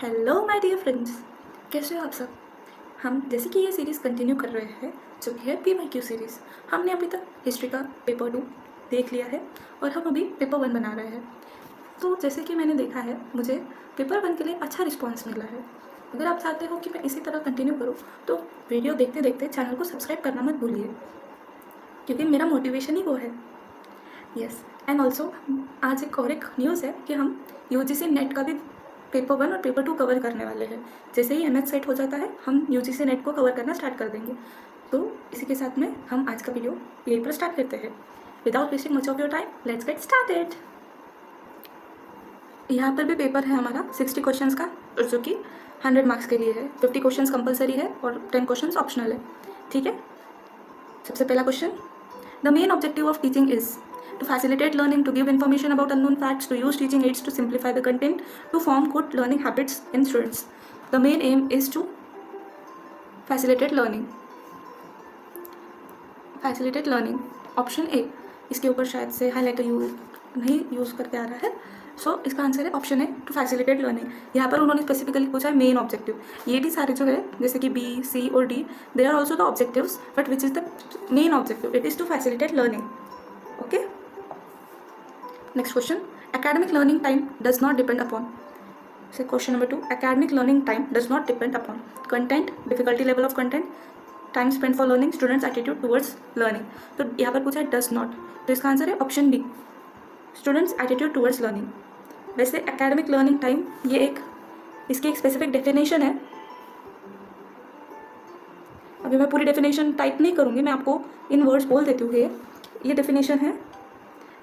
Hello my dear friends, कैसे हो आप सब। हम जैसे कि ये सीरीज़ कंटिन्यू कर रहे हैं जो कि है PYQ सीरीज़। हमने अभी तक हिस्ट्री का पेपर 2 देख लिया है और हम अभी पेपर 1 बना रहे हैं। तो जैसे कि मैंने देखा है, मुझे पेपर 1 के लिए अच्छा रिस्पॉन्स मिला है। अगर आप चाहते हो कि मैं इसी तरह कंटिन्यू करूँ तो वीडियो देखते देखते चैनल को सब्सक्राइब करना मत भूलिए, क्योंकि मेरा मोटिवेशन ही वो है। यस, एंड ऑल्सो आज एक न्यूज़ है कि हम UGC नेट का भी पेपर 1 और पेपर 2 कवर करने वाले हैं। जैसे ही MH सेट हो जाता है हम UGC नेट को कवर करना स्टार्ट कर देंगे। तो इसी के साथ में हम आज का वीडियो यहीं पर स्टार्ट करते हैं। Without wasting much of your time, let's get started. यहाँ पर भी पेपर है हमारा 60 क्वेश्चंस का, जो कि 100 मार्क्स के लिए है। 50 क्वेश्चंस कंपलसरी है और 10 क्वेश्चंस ऑप्शनल है। ठीक है, सबसे पहला question, the main objective of teaching is to facilitate learning, to give information about unknown facts, to use teaching aids to simplify the content, to form good learning habits in students. The main aim is to facilitate learning. Facilitate learning. Option A, इसके ऊपर शायद से highlighter नहीं use करके आ रहा है, सो इसका answer है option A, to facilitate learning. यहाँ पर उन्होंने स्पेसिफिकली पूछा है मेन ऑब्जेक्टिव। ये भी सारे जो है जैसे कि B, C और D, they are also the objectives, but which is the main objective? It is to facilitate learning. Okay, next question, academic learning time does not depend upon. So question number 2, academic learning time does not depend upon content, difficulty level of content, time spent for learning, students attitude towards learning. तो यहाँ पर पूछा है does not, तो इसका answer है option D, students attitude towards learning. वैसे academic learning time ये इसकी एक स्पेसिफिक डेफिनेशन है। अभी मैं पूरी डेफिनेशन टाइप नहीं करूँगी, मैं आपको इन वर्ड्स बोल देती हूँ। ये डेफिनेशन है,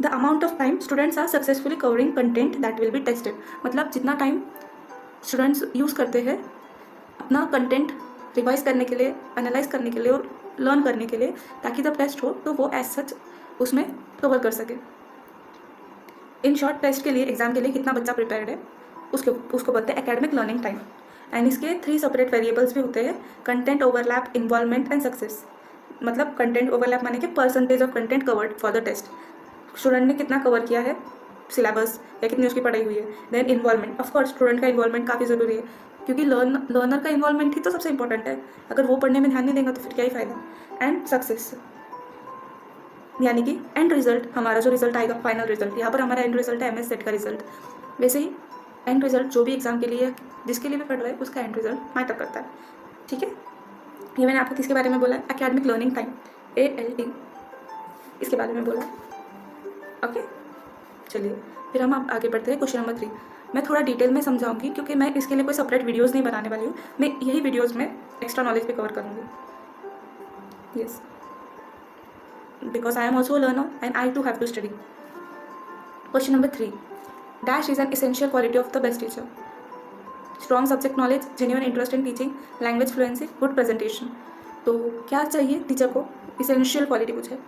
the amount of time students are successfully covering content that will be tested. मतलब जितना टाइम स्टूडेंट्स यूज़ करते हैं अपना कंटेंट रिवाइज करने के लिए, एनालाइज करने के लिए और लर्न करने के लिए, ताकि जब टेस्ट हो तो वो एज सच उसमें कवर कर सके। इन शॉर्ट, टेस्ट के लिए, एग्जाम के लिए कितना बच्चा प्रिपेयर्ड है उसको बोलते हैं एकेडमिक लर्निंग टाइम। एंड इसके 3 सेपरेट वेरिएबल्स भी होते हैं, content overlap, involvement and success. मतलब कंटेंट ओवरलैप माने कि percentage of content covered for the test, student ने कितना कवर किया है सिलेबस या कितनी उसकी पढ़ाई हुई है। Then involvement, of course student का इन्वॉल्वमेंट काफ़ी ज़रूरी है, क्योंकि लर्नर का इन्वॉल्वमेंट ही तो सबसे इंपॉर्टेंट है। अगर वो पढ़ने में ध्यान नहीं देगा तो फिर क्या ही फ़ायदा। एंड सक्सेस, यानी कि एंड रिजल्ट, हमारा जो रिजल्ट आएगा, फाइनल रिजल्ट। यहाँ पर हमारा एंड रिजल्ट है MS सेट का रिजल्ट। वैसे ही एंड रिजल्ट जो भी एग्जाम के लिए, जिसके लिए भी पढ़ रहा है, उसका एंड रिजल्ट मैटर करता है। ठीक है, ये मैंने आपको किसके बारे में बोला है? एकेडमिक लर्निंग टाइम, ALT, इसके बारे में बोला। ओके, चलिए फिर हम अब आगे बढ़ते हैं। क्वेश्चन नंबर 3 मैं थोड़ा डिटेल में समझाऊंगी, क्योंकि मैं इसके लिए कोई सेपरेट वीडियोस नहीं बनाने वाली हूँ। मैं यही वीडियोस में एक्स्ट्रा नॉलेज भी कवर करूँगी। Yes, because I am also learner and I too have to study. Question number 3, dash is an essential quality of the best teacher? Strong subject knowledge, genuine interest in teaching, language fluency, good presentation. तो क्या चाहिए teacher को? Essential quality पूछे।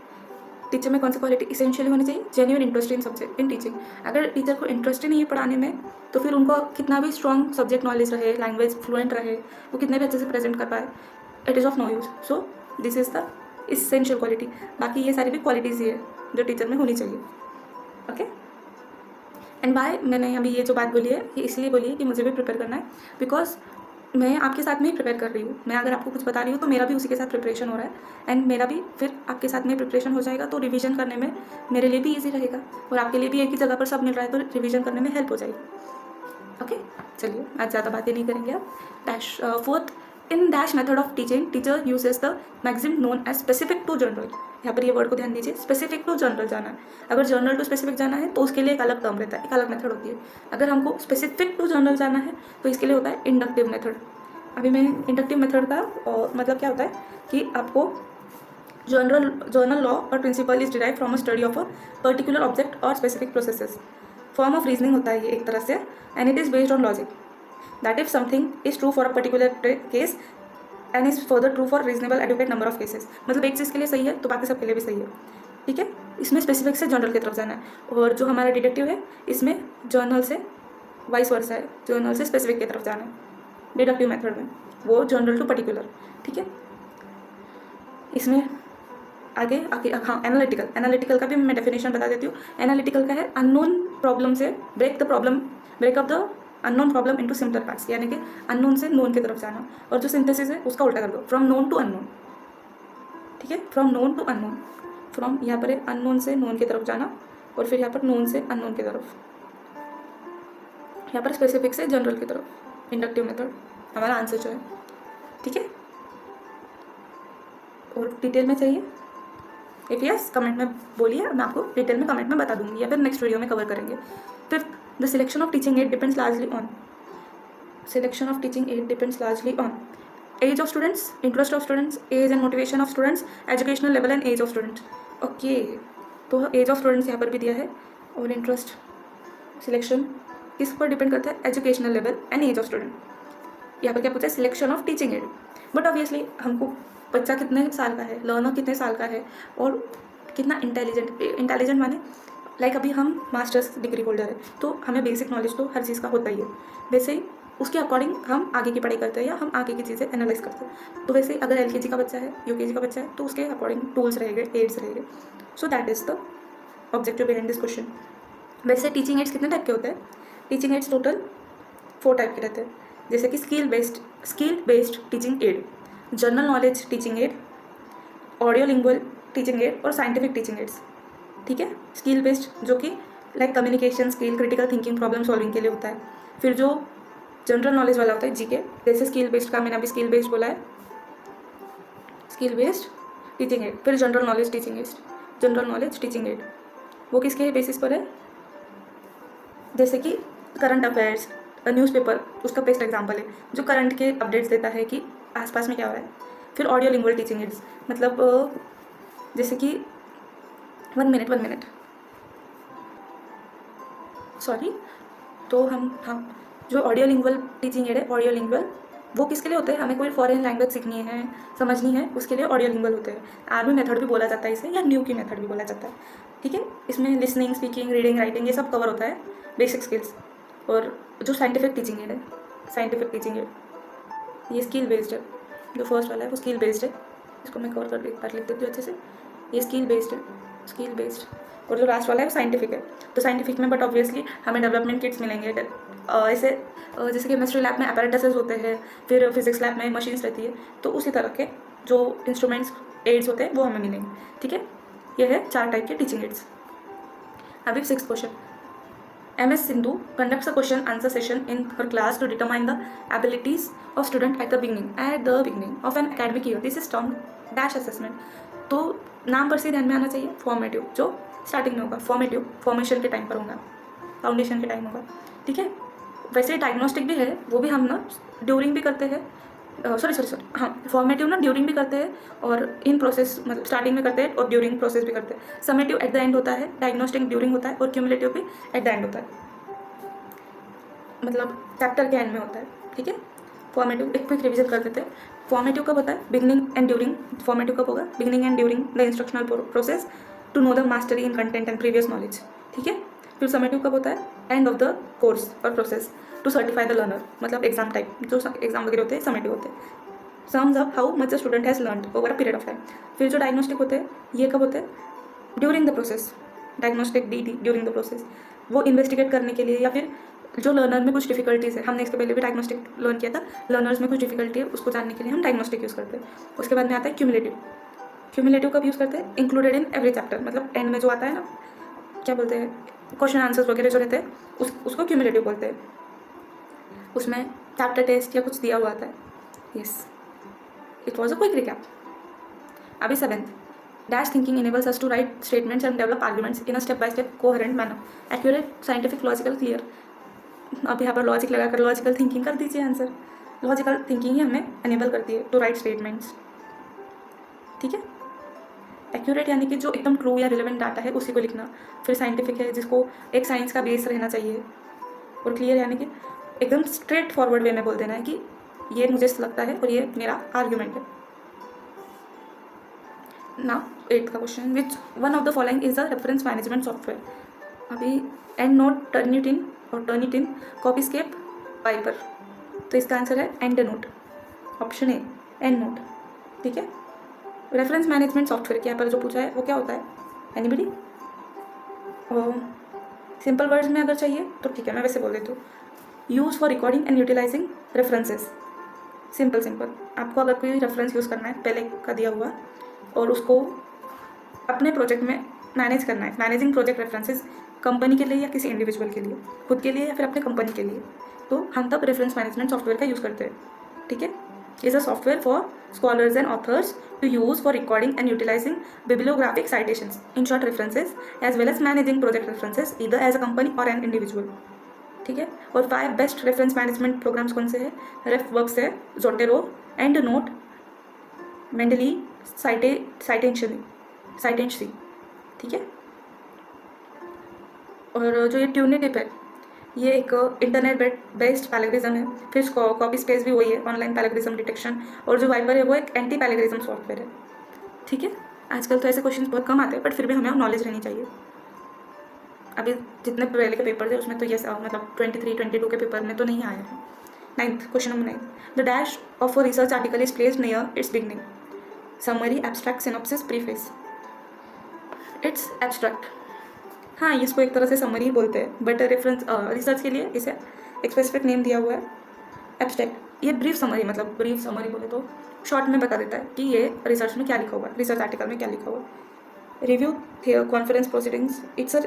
Teacher में कौन सी quality essential होनी चाहिए? Genuine interest in subject in teaching. अगर टीचर को इंटरेस्ट ही नहीं है पढ़ाने में, तो फिर उनको कितना भी स्ट्रॉन्ग सब्जेक्ट नॉलेज रहे, लैंग्वेज फ्लुएंट रहे, वो कितने भी अच्छे से प्रेजेंट कर पाए, it is of no use. So this is the essential quality. बाकी ये सारी भी क्वालिटीज़ ही है जो टीचर में होनी चाहिए। ओके, एंड वाई मैंने अभी ये जो बात बोली है, ये इसलिए बोली है कि मुझे भी प्रिपेयर करना है, बिकॉज मैं आपके साथ में ही प्रिपेयर कर रही हूँ। मैं अगर आपको कुछ बता रही हूँ तो मेरा भी उसी के साथ प्रिपरेशन हो रहा है, एंड मेरा भी फिर आपके साथ में प्रिपरेशन हो जाएगा, तो रिवीजन करने में मेरे लिए भी ईजी रहेगा, और आपके लिए भी एक ही जगह पर सब मिल रहा है तो रिवीजन करने में हेल्प हो जाएगी। ओके, चलिए आज ज़्यादा बातें नहीं करेंगे आप। Dash, fourth, in dash method of teaching teacher uses the maxim known as specific to general. यहाँ पर ये वर्ड को ध्यान दीजिए, स्पेसिफिक टू जनरल जाना है। अगर जनरल टू स्पेसिफिक जाना है तो उसके लिए एक अलग टर्म रहता है, एक अलग मेथड होती है। अगर हमको स्पेसिफिक टू जनरल जाना है तो इसके लिए होता है इंडक्टिव मेथड। अभी मैं इंडक्टिव मेथड का मतलब क्या होता है कि आपको जर्नल लॉ और principle is derive from a study of a particular object और specific processes. Form of reasoning होता है ये एक तरह से, and it is based on logic that if something is true for a particular case and is further true for reasonable adequate number of cases. मतलब एक चीज़ के लिए सही है तो बाकी सब के लिए भी सही है। ठीक है, इसमें स्पेसिफिक से जनरल की तरफ जाना है, और जो हमारा डिडक्टिव है इसमें जर्नल से वाइस वर्सा है, जर्नल से स्पेसिफिक की तरफ जाना है डिडक्टिव मेथड में, वो जनरल टू पर्टिकुलर। ठीक है, इसमें आगे हाँ, एनालिटिकल का भी मैं डेफिनेशन बता देती हूँ। एनालिटिकल का है अननोन प्रॉब्लम से break up the unknown problem into simpler parts, यानी कि अननोन से नोन की तरफ जाना, और जो सिंथेसिस है उसका उल्टा कर दो, फ्रॉम नोन टू अननोन, ठीक है, फ्रॉम नोन टू अननोन, फ्रॉम यहाँ पर अननोन से नोन की तरफ जाना, और फिर यहाँ पर नोन से अननोन की तरफ, यहाँ पर स्पेसिफिक से जनरल की तरफ, इंडक्टिव मेथड हमारा आंसर जो है, ठीक है। और डिटेल में चाहिए, इफ यस कमेंट में बोलिए, मैं आपको डिटेल में कमेंट में बता दूंगी, या फिर नेक्स्ट वीडियो में कवर करेंगे। Fifth, the selection of teaching aid depends largely on, selection of teaching aid depends largely on age of students, interest of students, age and motivation of students, educational level and age of students. Okay, तो age of students यहाँ पर भी दिया है, और interest selection किस पर depend करता है, educational level and age of student. यहाँ पर क्या पूछा है, selection of teaching aid, but obviously हमको बच्चा कितने साल का है, लर्नर कितने साल का है, और कितना इंटेलिजेंट माने लाइक अभी हम मास्टर्स डिग्री होल्डर है, तो हमें बेसिक नॉलेज तो हर चीज़ का होता ही है, वैसे ही उसके अकॉर्डिंग हम आगे की पढ़ाई करते हैं या हम आगे की चीज़ें एनालाइज करते हैं। तो वैसे अगर LKG का बच्चा है, UKG का बच्चा है, तो उसके अकॉर्डिंग टूल्स रहेंगे, एड्स रहेंगे। So that is the objective behind this question. वैसे टीचिंग एड्स कितने टाइप के होते हैं, टीचिंग एड्स टोटल 4 टाइप के रहते हैं, जैसे कि skill based teaching add, general knowledge teaching add, audio lingual teaching add और साइंटिफिक टीचिंग एड्स, ठीक है। स्किल बेस्ड जो कि like communication skill, critical thinking, problem solving के लिए होता है। फिर जो जनरल नॉलेज वाला होता है GK, जैसे स्किल बेस्ड का मैंने अभी स्किल बेस्ड बोला है, स्किल बेस्ड टीचिंग एड। फिर जनरल नॉलेज टीचिंग एड वो किसके बेसिस पर है, जैसे कि करंट अफेयर्स, न्यूज़पेपर उसका बेस्ट एग्जाम्पल है, जो करंट के अपडेट्स देता है कि आसपास में क्या हो रहा है। फिर ऑडियो लिंगुअल टीचिंग एड्स, मतलब जैसे कि 1 मिनट सॉरी, तो हम जो ऑडियो लिंगुअल टीचिंग एड है, ऑडियो लिंगुअल वो किसके लिए होते हैं, हमें कोई फॉरेन लैंग्वेज सीखनी है, समझनी है, उसके लिए ऑडियो लिंगुअल होते हैं। आर्मी मेथड भी बोला जाता है इसे, या न्यू की मेथड भी बोला जाता है, ठीक है। इसमें लिसनिंग, स्पीकिंग, रीडिंग, राइटिंग ये सब कवर होता है, बेसिक स्किल्स। और जो साइंटिफिक टीचिंग एड है, ये स्किल बेस्ड है, जो फर्स्ट वाला है वो स्किल बेस्ड है, इसको मैं कवर कर लिख देती हूँ अच्छे से, ये स्किल बेस्ड। और जो लास्ट वाला है वो साइंटिफिक है, तो साइंटिफिक में बट ऑब्वियसली हमें डेवलपमेंट किट्स मिलेंगे, ऐसे जैसे केमिस्ट्री लैब में अपैरेटसेस होते हैं, फिर फिजिक्स लैब में मशीन्स रहती है, तो उसी तरह के जो इंस्ट्रूमेंट्स एड्स होते हैं वो हमें मिलेंगे, ठीक है। ये है 4 टाइप के टीचिंग एड्स। अभी 6th question, MS Sindhu conducts a question answer session in her class to determine the abilities of student at the beginning of an academic year. This is termed dash assessment. तो नाम पर से ध्यान में आना चाहिए, formative जो starting में होगा, फॉर्मेटिव फॉर्मेशन के टाइम पर होगा, फाउंडेशन के टाइम होगा, ठीक है। वैसे डायग्नोस्टिक भी है, वो भी हम ना ड्यूरिंग भी करते हैं, सॉरी हाँ, फॉर्मेटिव ना ड्यूरिंग भी करते हैं, और इन प्रोसेस मतलब स्टार्टिंग में करते हैं और ड्यूरिंग प्रोसेस भी करते हैं। समेटिव एट द एंड होता है, डायग्नोस्टिक ड्यूरिंग होता है, और क्यूमुलेटिव भी एट द एंड होता है, मतलब चैप्टर के एंड में होता है, ठीक है। फॉर्मेटिव एक क्विक रिवीजन कर देते हैं। फॉर्मेटिव कब होता है, बिगनिंग एंड ड्यूरिंग। फॉर्मेटिव कब होगा, beginning and during the instructional process to know the mastery in content and previous knowledge, ठीक है। फिर समेटिव कब होता है, एंड ऑफ द कोर्स और process to certify the learner, मतलब एग्जाम टाइप जो एग्जाम वगैरह होते हैं समेटिव होते हैं। Sums up how much the student has learned over a period of time. फिर जो डायग्नोस्टिक होते हैं ये कब होते हैं, during the process, diagnostic DT during the process, वो इन्वेस्टिगेट करने के लिए, या फिर जो लर्नर में कुछ डिफिकल्टीज है, हमने इसके पहले भी डायग्नोस्टिक लर्न किया था, लर्नर्स में कुछ डिफिकल्टी है उसको जानने के लिए हम डायग्नोस्टिक यूज़ करते हैं। उसके बाद में आता है क्यूमुलेटिव कब यूज़ करते हैं, इंक्लूडेड इन एवरी चैप्टर, मतलब एंड में जो आता है ना, क्या बोलते हैं, क्वेश्चन आंसर्स वगैरह जो रहते हैं उसको क्यूमुलेटिव बोलते हैं। उसमें चैप्टर टेस्ट या कुछ दिया हुआ आता है। Yes, it was a quick recap. अभी 7th, dash thinking enables us to write statements and develop arguments in a step by step coherent manner, accurate, scientific, logical, clear। अब यहाँ पर लॉजिक लगाकर लॉजिकल थिंकिंग कर दीजिए answer. Logical thinking ही हमें enable करती है टू राइट स्टेटमेंट्स, ठीक है। एक्यूरेट यानी कि जो एकदम ट्रू या रिलेवेंट डाटा है उसी को लिखना। फिर साइंटिफिक है जिसको एक साइंस का बेस रहना चाहिए। और क्लियर यानी कि एकदम स्ट्रेट फॉरवर्ड वे में बोल देना है कि ये मुझे लगता है और ये मेरा आर्ग्यूमेंट है। नाउ 8th का question, which one of the following is the reference management software. अभी एंड नोट, टर्निटिन, कॉपीस्केप, वाइपर। तो इसका आंसर है and note, option A and note, ठीक है। रेफरेंस मैनेजमेंट सॉफ्टवेयर के यहाँ पर जो पूछा है वो क्या होता है, एनीबडी? सिंपल वर्ड्स में अगर चाहिए तो ठीक है, मैं वैसे बोल देती हूँ। Use for recording and utilising references. Simple आपको अगर कोई रेफरेंस यूज़ करना है पहले का दिया हुआ और उसको अपने प्रोजेक्ट में मैनेज करना है, मैनेजिंग प्रोजेक्ट रेफरेंसेस कंपनी के लिए या किसी इंडिविजुअल के लिए, खुद के लिए या फिर अपने कंपनी के लिए, तो हम तब रेफरेंस मैनेजमेंट सॉफ्टवेयर का यूज़ करते हैं। ठीक है, is a software for scholars and authors to use for recording and utilising bibliographic citations, in short references, as well as managing project references either as a company or an individual. ठीक है, और 5 best reference management programmes कौन से हैं? रेफवर्क्स है, Zotero, and note, Mendeley, साइटेंशी। ठीक है, और जो ये ट्यूनेटिव है ये एक इंटरनेट बेस्ड पैलेग्रिज्म है। फिर कॉपी स्पेस भी वही है, ऑनलाइन पैलेग्रिज्म डिटेक्शन, और जो वाइपर है वो एक एंटी पैलेग्रिज्म सॉफ्टवेयर है। ठीक है, आजकल तो ऐसे क्वेश्चंस बहुत कम आते हैं, बट फिर भी हमें नॉलेज रहनी चाहिए। अभी जितने पहले के पेपर थे उसमें तो ये मतलब 23, 22 के पेपर में तो नहीं आया है। 9th question number 9, the dash of a research article is placed near it's beginning, summary, abstract, synopsis, preface. It's abstract, हाँ इसको एक तरह से समरी ही बोलते हैं, बट रेफरेंस रिसर्च के लिए इसे एक स्पेसिफिक नेम दिया हुआ है एब्स्ट्रैक्ट। ये ब्रीफ समरी, मतलब ब्रीफ समरी बोले तो शॉर्ट में बता देता है कि ये रिसर्च में क्या लिखा हुआ है, रिसर्च आर्टिकल में क्या लिखा हुआ है। Review conference proceedings, it's a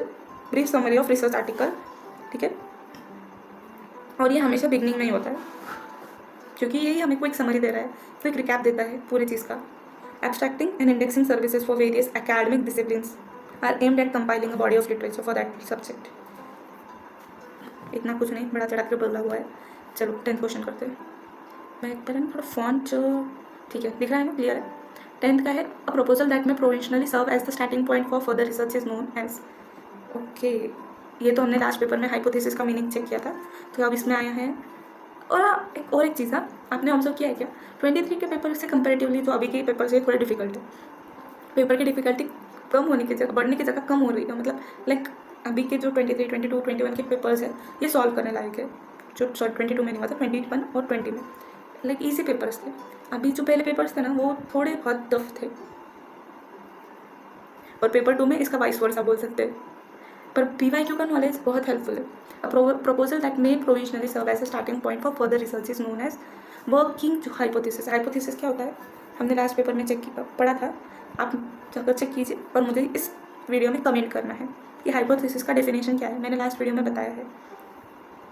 brief summary of research article. ठीक है, और ये हमेशा बिगनिंग में ही होता है क्योंकि यही हमें को एक समरी दे रहा है, तो एक रिकैप देता है पूरी चीज़ का। Abstracting and indexing services for various academic disciplines are aimed at compiling a body of literature for that subject. इतना कुछ नहीं, बड़ा चढ़ा कर बोला हुआ है। चलो 10th क्वेश्चन करते हैं। मैं एक बार थोड़ा फॉन्ट ठीक है दिख रहा है ना, क्लियर है। 10th का है, a proposal that may provisionally serve as the starting point for further research is known as. Okay, ये तो हमने लास्ट पेपर में हाइपोथेसिस का मीनिंग चेक किया था, तो अब इसमें आया है। और एक चीज़ है, आपने ऑब्जर्व किया है क्या 23 के पेपर से कंपेरेटिवली जो अभी के पेपर से थोड़े डिफिकल्ट है, पेपर की डिफिकल्टी कम होने की जगह, बढ़ने की जगह कम हो रही है। मतलब लाइक अभी के जो 23, 22, 21 के पेपर्स हैं ये सॉल्व करने लायक है। जो 22 में नहीं हुआ था, 21 और 20 में लाइक ईजी पेपर्स थे। अभी जो पहले पेपर्स थे ना वो थोड़े बहुत टफ थे, और पेपर 2 में इसका वाइस वर्सा बोल सकते हैं। पर PYQ का नॉलेज बहुत हेल्पफुल है। A proposal that may provisionally serve as a starting point for further research is known as working hypothesis. Hypothesis क्या होता है, हमने लास्ट पेपर में पढ़ा था, आप जाकर चेक कीजिए, और मुझे इस वीडियो में कमेंट करना है कि हाइपोथेसिस का डेफिनेशन क्या है। मैंने लास्ट वीडियो में बताया है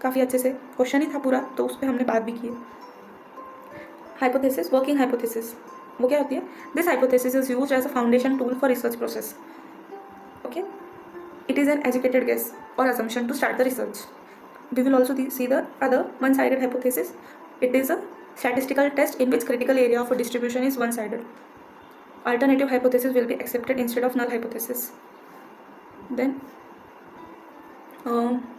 काफ़ी अच्छे से, क्वेश्चन ही था पूरा, तो उस पर हमने बात भी की है। हाइपोथेसिस, वर्किंग हाइपोथेसिस वो क्या होती है? This hypothesis is used as a foundation tool for research process. Okay, it is an educated guess or assumption to start the research. We will also see the other one-sided hypothesis. It is a statistical test in which critical area of a distribution is one-sided. Alternative hypothesis will be accepted instead of null hypothesis. Then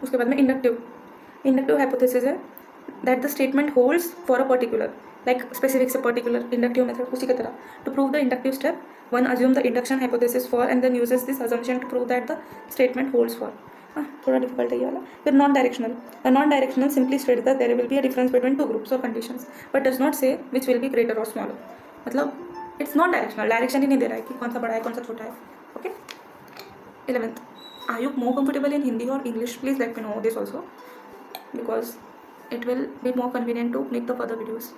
उसके बाद में inductive hypothesis है that the statement holds for a particular, like specific से particular, inductive method उसी की तरह। To prove the inductive step one assume the induction hypothesis for and then uses this assumption to prove that the statement holds for. थोड़ा difficult है ये वाला। फिर non directional simply state that there will be a difference between two groups or conditions but does not say which will be greater or smaller. मतलब it's non directional, direction ही नहीं दे रहा है कि कौन सा बड़ा है कौन सा छोटा है। Okay, 11th, are you more comfortable in Hindi और English? Please let me know this also because it will be more convenient to make the further videos.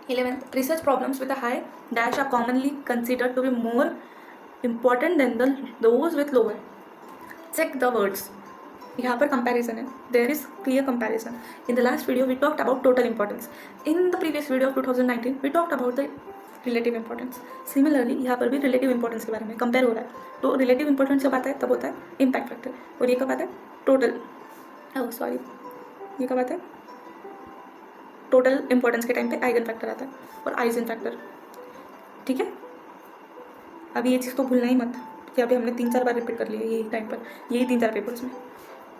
11th, research problems with a high dash are commonly considered to be more important than those with lower. Check the words. यहाँ पर comparison है. There is clear comparison. In the last video we talked about total importance. In the previous video of 2019 we talked about the relative importance. Similarly यहाँ पर भी relative importance के बारे में compare हो रहा है. तो relative importance जब आता है तब होता है impact factor, और ये कब आता है total, ये कब आता है टोटल इंपॉर्टेंस के टाइम पे आइगन फैक्टर आता है और आइजन फैक्टर। ठीक है, अभी ये चीज़ तो भूलना ही मत कि अभी हमने 3-4 बार रिपीट कर लिया यही टाइम पर, यही 3-4 पेपर्स में।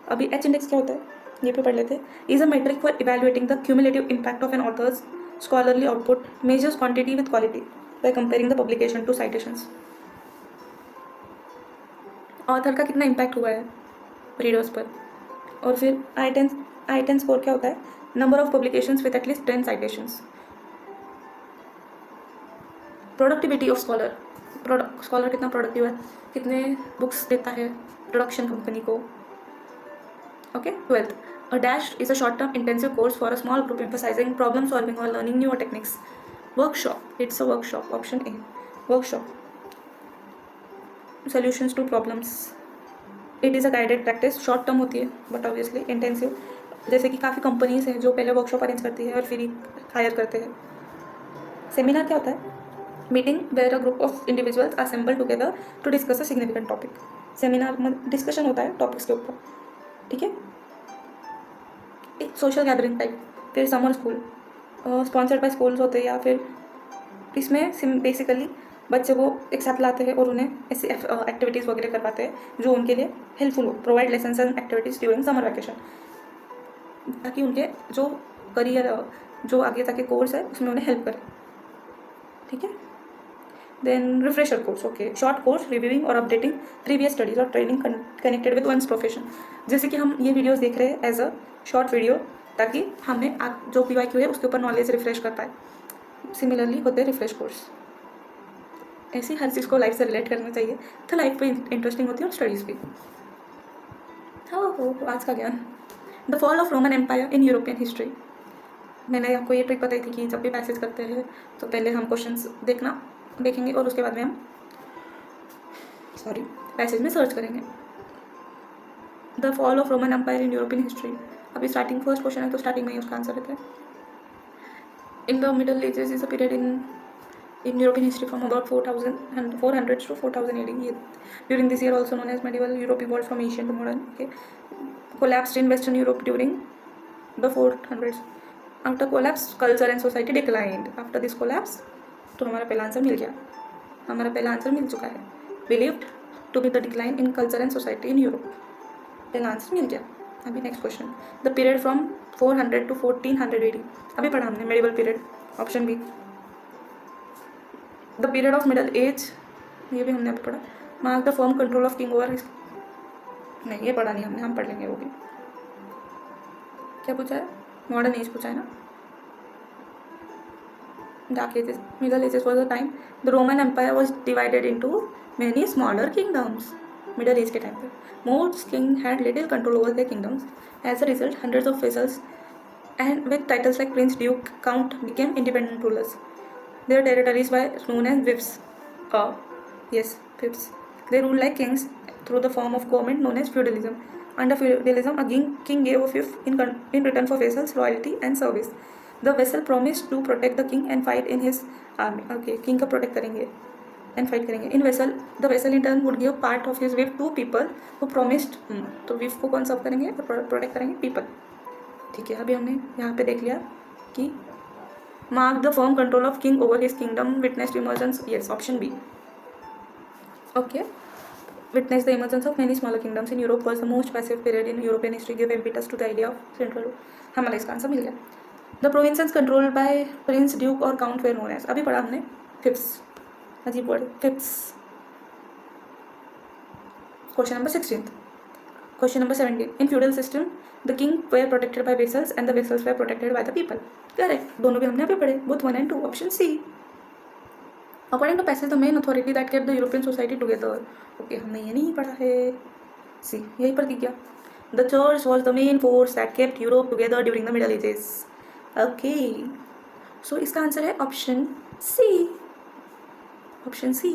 अभी एच इंडेक्स क्या होता है ये पे पढ़ लेते हैं। Is a metric for evaluating the cumulative impact of an author's scholarly output, measures quantity with quality by comparing the publication to citations. Author का कितना इम्पैक्ट हुआ है रीडर्स पर, और फिर I10 स्कोर क्या होता है? Number of publications with at least 10 citations. Productivity of scholar कितना प्रोडक्टिव है, कितने बुक्स देता है प्रोडक्शन कंपनी को, Okay, 12th. A dash is a short-term intensive course for a small group emphasizing problem solving or learning newer techniques. Workshop. It's a workshop. Option A. Workshop. Solutions to problems. It is a guided practice. Short term होती है but obviously intensive. जैसे कि काफ़ी companies हैं जो पहले workshop arrange करती है और फिर हायर करते हैं. सेमिनार क्या होता है? Meeting where a group of individuals assemble together to discuss a significant topic. Seminar में डिस्कशन होता है टॉपिक्स के ऊपर. ठीक है. एक सोशल गैदरिंग टाइप. फिर summer school sponsored by schools होते हैं या फिर इसमें बेसिकली बच्चे को एक साथ लाते हैं और उन्हें ऐसी एक्टिविटीज़ वगैरह करवाते हैं जो उनके लिए हेल्पफुल हो. Provide lessons and activities during summer vacation, ताकि उनके जो करियर जो आगे तक के कोर्स है उसमें उन्हें हेल्प करे. ठीक है. Then refresher course. Okay, short course reviewing और अपडेटिंग प्रीवियस स्टडीज और training connected with one's profession. जैसे कि हम ये वीडियोस देख रहे हैं एज अ शॉर्ट वीडियो, ताकि हमें जो PYQ है उसके ऊपर नॉलेज रिफ्रेश कर पाए. सिमिलरली होते हैं रिफ्रेश कोर्स. ऐसी हर चीज़ को लाइफ से रिलेट करना चाहिए तो लाइफ पे इंटरेस्टिंग होती है और स्टडीज़ भी. हो आज का ज्ञान. The fall of Roman Empire in European history. मैंने आपको ये ट्रिक बताई थी कि जब भी पैसेज करते हैं तो पहले हम क्वेश्चंस देखेंगे और उसके बाद में हम पैसेज में सर्च करेंगे. The fall of Roman Empire in European history. अभी स्टार्टिंग फर्स्ट क्वेश्चन है तो स्टार्टिंग में ही उसका आंसर रहता है. In the Middle Ages is a period in European history from about 400 to 4000 AD. During this year, also known as medieval Europe, evolved from ancient to modern. Okay, collapsed in Western Europe during the 400s. After collapse, culture and society declined. After this collapse, तो हमारा पहला answer मिल गया. हमारा पहला answer मिल चुका है. Believed to be the decline in culture and society in Europe. पहला आंसर मिल गया. अभी next question. The period from 400 to 1400 AD. अभी पढ़ा हमने medieval period. Option B. The period of middle age, ये भी हमने अभी पढ़ा. Mark the firm control of king over. नहीं, ये पढ़ा नहीं हमने, हम पढ़ लेंगे वो भी. क्या पूछा है? मॉडर्न एज पूछा है ना. Dark ages. Middle ages was the time the Roman Empire was divided into many smaller kingdoms. Middle age के टाइम पे most king had little control over their kingdoms. As a result hundreds of vassals and with titles like prince, duke, count became independent rulers. Their territories were known as fiefs. Fiefs. They ruled like kings through the form of government known as feudalism. Under feudalism, a king gave a fief in return for vassals, loyalty, and service. The vassal promised to protect the king and fight in his army. Okay, king का protect करेंगे and fight करेंगे. The vassal in turn would give part of his fief to people who promised. तो fief को कौन सर्व करेंगे और protect करेंगे? people. ठीक है. अभी हमने यहाँ पे देख लिया कि mark the firm control of king over his kingdom witnessed emergence. Yes, option B. Okay. Witness the emergence of many smaller kingdoms in Europe was the most passive period in European history give impetus to the idea of central. हमारा इसका answer मिल गया. The provinces controlled by prince, duke और count were known as. अभी पढ़ा हमने fiefs. अजीब word, fiefs. Question number 16. Question number 17. In feudal system, the king were protected by vassals and the vassals were protected by the people. Correct. दोनों भी हमने अभी पढ़े. Both 1 and 2. Option C. According to passage, the main authority that kept the European society together. Okay, हमने ये नहीं पढ़ा है. C. यही पर दिख गया. The church was the main force that kept Europe together during the Middle Ages. Okay. So इसका आंसर है option C. Option C.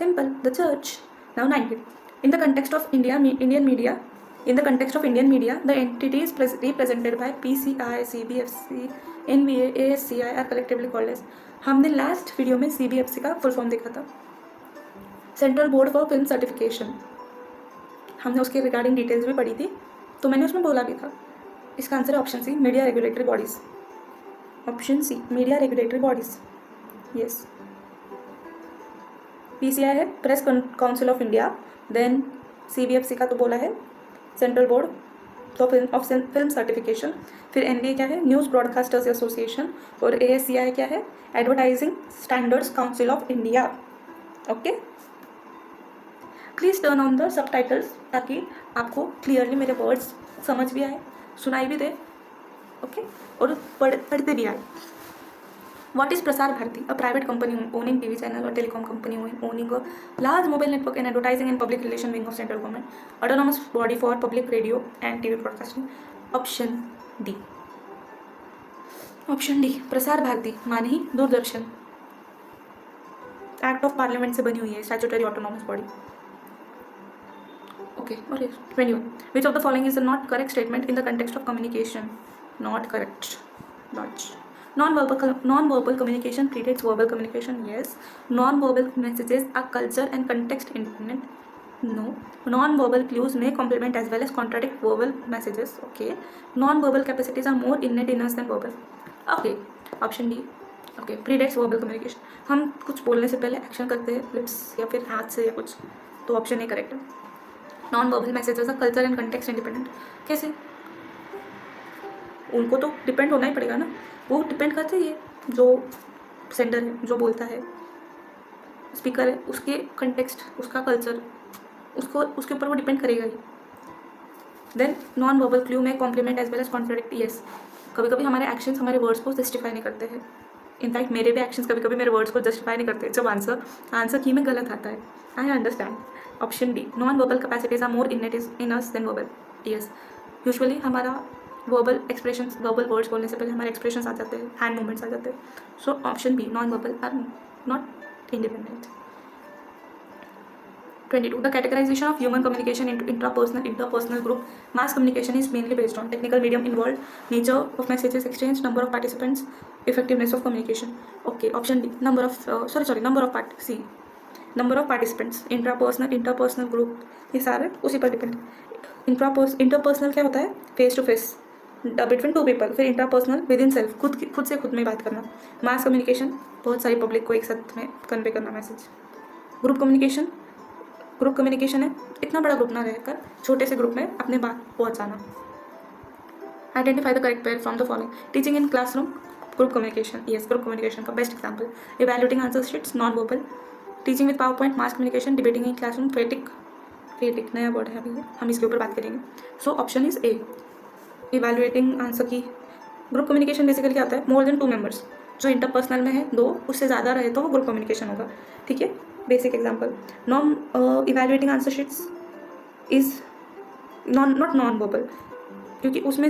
Simple. The church. Now 19. In the context of Indian media, the entities represented by PCI, CBFC, NBA, ASCI are collectively called as. हमने last video में CBFC का full form देखा था. Central board for film certification. हमने उसके regarding details भी पढ़ी थी, तो मैंने उसमें बोला भी था. इसका आंसर है option C, media regulatory bodies. Option C, media regulatory bodies. Yes. PCI है Press Council of India. Then CBFC का तो बोला है Central Board of Film Certification. फिर NBA क्या है? News Broadcasters Association. और ASCI क्या है? Advertising Standards Council of India. Okay. Please turn on the subtitles ताकि आपको क्लियरली मेरे वर्ड्स समझ भी आए, सुनाई भी दे. ओके. और पढ़ते भी आए. What is Prasar Bharati? A private company owning TV channel or telecom company owning a large mobile network and advertising and public relation wing of central government. Autonomous body for public radio and TV broadcasting. Option D. Option D Prasar Bharati माने ही Doordarshan. Act of parliament से बनी हुई है statutory autonomous body. Okay. और 21. विच of the following is not correct statement in the context of communication? Not correct. Non-verbal communication predates verbal communication. Yes. Non-verbal messages are culture and context independent. No. Non-verbal clues may complement as well as contradict verbal messages. Okay. Non-verbal capacities are more innate in us than verbal. Okay. Option D. Okay. Predates verbal communication. हम कुछ बोलने से पहले action करते हैं lips या फिर हाथ से या कुछ, तो ऑप्शन ए करेक्ट है. Non-verbal messages are culture and context independent. कैसे? उनको तो डिपेंड होना ही पड़ेगा ना. वो डिपेंड करते हैं जो सेंडर है, जो बोलता है, स्पीकर है, उसके कंटेक्स्ट, उसका कल्चर, उसको उसके ऊपर वो डिपेंड करेगा ही. देन नॉन वर्बल क्लू में complement as well as contradict. Yes. कभी कभी हमारे एक्शंस हमारे वर्ड्स को जस्टिफाई नहीं करते हैं. इनफैक्ट मेरे भी एक्शंस कभी कभी मेरे वर्ड्स को जस्टिफाई नहीं करते जब आंसर की में गलत आता है. I understand. Option D. Non verbal capacities are more innate in us than verbal. Yes. Usually हमारा वर्बल एक्सप्रेशंस, वर्बल वर्ड्स बोलने से पहले हमारे एक्सप्रेशंस आ जाते हैं, हैंड मूवमेंट्स आ जाते हैं. So option B non verbal are not independent. 22. The categorization of human communication into interpersonal, group, mass communication is mainly based on technical medium involved, nature of messages exchanged, number of participants, effectiveness of communication. Okay. Option D. Number of participants, interpersonal, group, ये सारे उसी पर depend. Interpersonal क्या होता है? Face to face between two people. फिर interpersonal within self, खुद से खुद में बात करना. मास कम्युनिकेशन बहुत सारी पब्लिक को एक साथ में कन्वे करना मैसेज. ग्रुप कम्युनिकेशन है इतना बड़ा ग्रुप ना रहकर छोटे से ग्रुप में अपने बात पहुंचाना. Identify the correct pair from the following. Teaching in classroom, group communication. Yes, group communication का best example. Evaluating answer sheets, non verbal. Teaching with power point, mass communication. Debating in classroom, phatic नया word है अभी, हम इसके ऊपर बात करेंगे. So option is A. Evaluating answer की. ग्रुप कम्युनिकेशन बेसिकली क्या होता है? More than 2 members. जो इंटरपर्सनल में है 2, उससे ज़्यादा रहे तो वो ग्रुप कम्युनिकेशन होगा. ठीक है. Basic example. Evaluating answer sheets is not non verbal, क्योंकि उसमें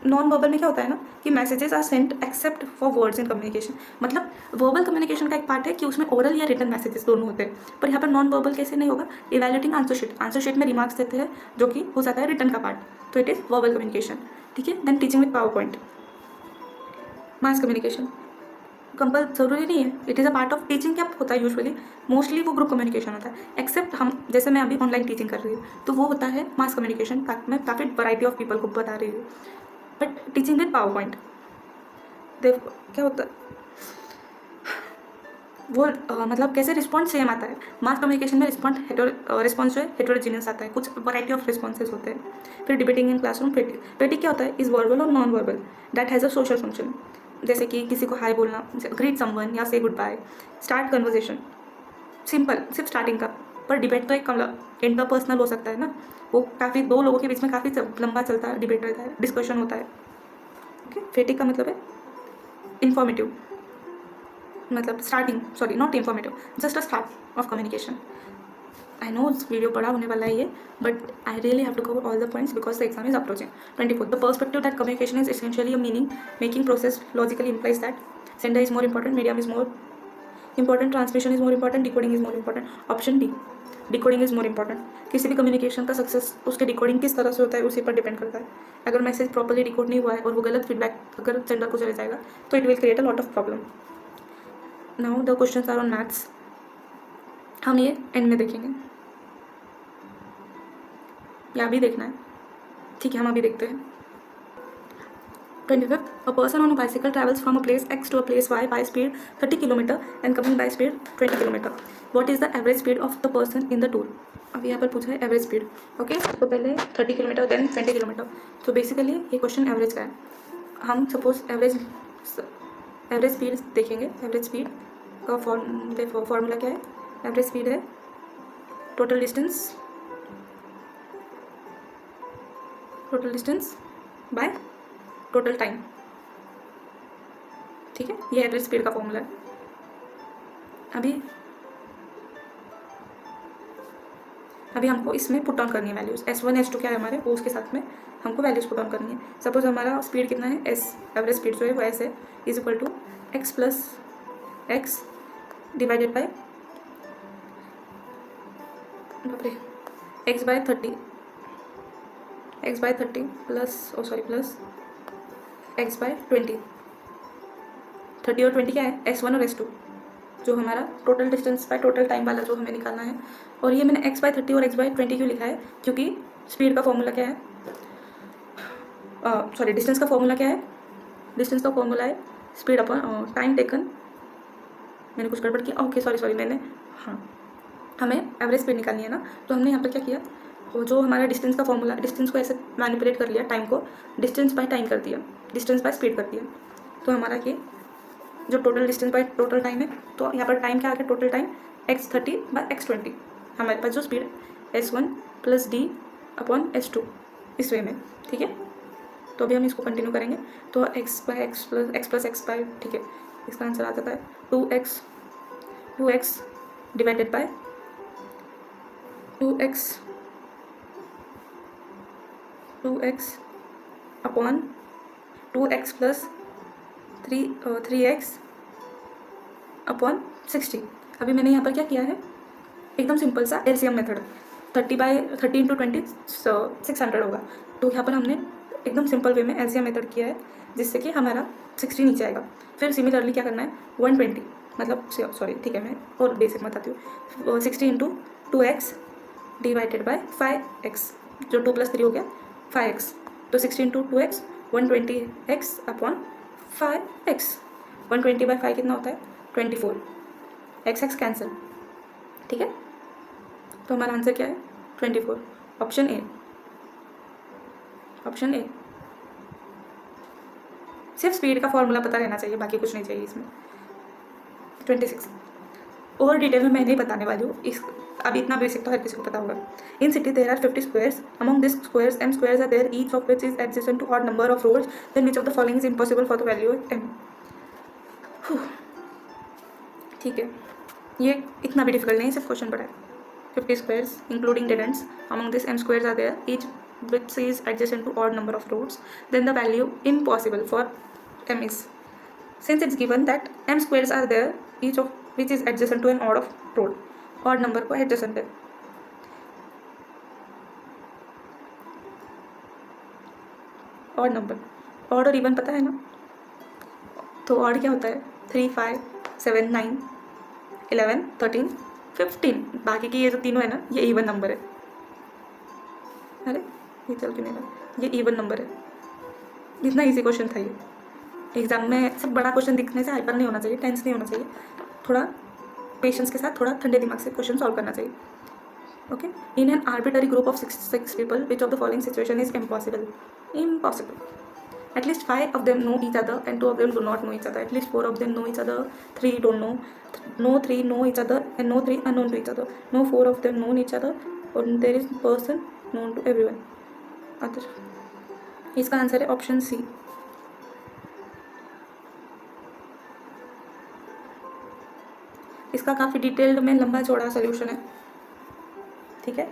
नॉन वर्बल में क्या होता है ना कि messages are sent except for words in communication. मतलब वर्बल कम्युनिकेशन का एक पार्ट है कि उसमें ओरल या रिटन मैसेजेस दोनों होते हैं, पर यहाँ पर नॉन वर्बल कैसे नहीं होगा? इवैल्यूएटिंग आंसर शीट में रिमार्क्स देते हैं जो कि हो जाता है रिटन का पार्ट, तो इट इज़ वर्बल कम्युनिकेशन. ठीक है. Then teaching with power point, mass communication. ज़रूरी नहीं है, it is a part of teaching. क्या होता है यूजुअली? मोस्टली वो ग्रुप कम्युनिकेशन होता है, एक्सेप्ट हम जैसे मैं अभी ऑनलाइन टीचिंग कर रही हूँ तो वो होता है मास कम्युनिकेशन. मैं काफ़ी वैरायटी ऑफ पीपल को बता रही हूँ. But teaching with power point देखो क्या होता है वो मतलब कैसे रिस्पॉन्स सेम आता है. मास कम्युनिकेशन में रिस्पॉन्स जो है हेटेरोजीनियस आता है, कुछ वैरायटी ऑफ रिस्पॉन्सेज होते हैं. फिर डिबेटिंग इन क्लासरूम, पेटिक क्या होता है? इज वर्बल और non verbal, that has a social function. जैसे कि किसी को हाय बोलना, ग्रीट समवन या say goodbye, start conversation. Simple, सिर्फ स्टार्टिंग का. पर डिबेट तो एक इंटरपर्सनल हो सकता है ना, वो काफ़ी 2 लोगों के बीच में काफ़ी लंबा चलता है, डिबेट रहता है, डिस्कशन होता है. ओके. फेटिक का मतलब है इन्फॉर्मेटिव, मतलब starting, not informative, just a start of communication. I know video बड़ा होने वाला है ये, but I really have to cover all the points because the exam is approaching. 24. The perspective that communication is essentially a meaning making process logically implies that sender is more important, medium is more important, transmission is more important, decoding is more important. Option D. Decoding is more important. किसी भी communication का success उसके decoding किस तरह से होता है उसी पर डिपेंड करता है. अगर मैसेज प्रॉपर्ली डिकोड नहीं हुआ है और वो गलत फीडबैक अगर सेंडर को चले जाएगा तो it will create a lot of problem. Now the questions are on maths. हम ये एंड में देखेंगे या अभी देखना है? ठीक है, हम अभी देखते हैं. 25. A person on a bicycle travels from a place X to a place Y by speed 30 km and coming by speed 20 km. What is the average speed of the person in the tour? अब यहाँ पर पूछा है average speed. Okay. तो पहले 30 kilometre then 20 kilometre. तो basically ये question average का है. हम सपोज एवरेज स्पीड देखेंगे. एवरेज स्पीड का फॉर्मूला क्या है? एवरेज स्पीड है total distance by total time. ठीक है, ये एवरेज स्पीड का फॉर्मूला है। अभी हमको इसमें पुट ऑन करनी है वैल्यूज़। S1 S2 क्या है हमारे, वो उसके साथ में हमको वैल्यूज़ पुट ऑन करनी है। सपोज हमारा स्पीड कितना है, S एवरेज स्पीड जो है वो S है, is equal to x plus x divided by x by 30 plus plus x by 20। 30 और 20 क्या है, S1 और S2, जो हमारा total distance by total time वाला जो हमें निकालना है। और ये मैंने x बाय 30 और x बाय 20 क्यों लिखा है, क्योंकि स्पीड का फॉर्मूला क्या है, डिस्टेंस का फॉर्मूला क्या है, डिस्टेंस का फॉर्मूला है स्पीड अपॉन टाइम टेकन। मैंने कुछ गड़बड़ किया, ओके सॉरी मैंने, हाँ, हमें एवरेज स्पीड निकालनी है ना, तो हमने यहाँ पर क्या किया, वो जो हमारा डिस्टेंस का फॉर्मूला, डिस्टेंस को ऐसे मैनिपुलेट कर लिया, टाइम को डिस्टेंस बाय टाइम कर दिया, डिस्टेंस बाय स्पीड कर दिया। तो हमारा ये जो total distance by total time है, तो यहाँ पर टाइम क्या आ गया, total time x30 bye x20। हमारे पास जो speed S1 plus d upon S2 इस वे में, ठीक है। तो अभी हम इसको कंटिन्यू करेंगे। तो x by x plus x by, ठीक है, इसका आंसर आ जाता है 2x divided by 2x upon 2x plus 3x upon 60। अभी मैंने यहाँ पर क्या किया है, एकदम सिंपल सा LCM मेथड, 30 इंटू 20 600 होगा। तो यहाँ पर हमने एकदम सिंपल वे में LCM मेथड किया है, जिससे कि हमारा 60 नीचे आएगा। फिर सिमिलरली क्या करना है, 120 मतलब ठीक है, मैं और बेसिक बताती हूँ। 60 into 2x divided bye 5x, जो 2 प्लस 3 हो गया 5x। तो 60 into 2x 120x upon 5x। 120 by 5 कितना होता है, 24। x कैंसिल, ठीक है। तो हमारा आंसर क्या है, 24, ऑप्शन ए। सिर्फ स्पीड का फॉर्मूला पता रहना चाहिए, बाकी कुछ नहीं चाहिए इसमें। 26 और डिटेल में मैं नहीं बताने वाली हूँ, इस अभी इतना बेसिक तो हर किसी को पता होगा। In city there are 50 squares, among this squares m squares are there, each of which is adjacent to odd number of roads, then which of the following is impossible for the value of m। ठीक है, ये इतना भी difficult नहीं है, सिर्फ question पढ़ा है। 50 squares including dead ends, among this m squares are there, each which is adjacent to odd number of roads, then the value impossible for m is, since it's given that m squares are there, each of which is adjacent to an odd of road, odd number को adjacent है। odd number, odd और even पता है ना, तो odd क्या होता है, 3 5 7 9 11 13 15। बाकी की ये जो तीनों है ना, ये even नंबर है। अरे ये चल क्यों नहीं रहा, ये इवन नंबर है। इतना इजी क्वेश्चन था ये। एग्जाम में सिर्फ बड़ा क्वेश्चन दिखने से हाइपर नहीं होना चाहिए, टेंस नहीं होना चाहिए, थोड़ा पेशेंस के साथ, थोड़ा ठंडे दिमाग से क्वेश्चन सॉल्व करना चाहिए। Okay, in an arbitrary group of 6 people, which of the following situation is impossible. At least 5 of them know each other and 2 of them do not know each other. At least 4 of them know each other, 3 don't know. No 3 know each other and no 3 unknown to each other. No 4 of them know each other, or there is person known to everyone. Other, इसका answer है option सी। इसका काफ़ी detailed में लंबा चौड़ा solution है, ठीक है।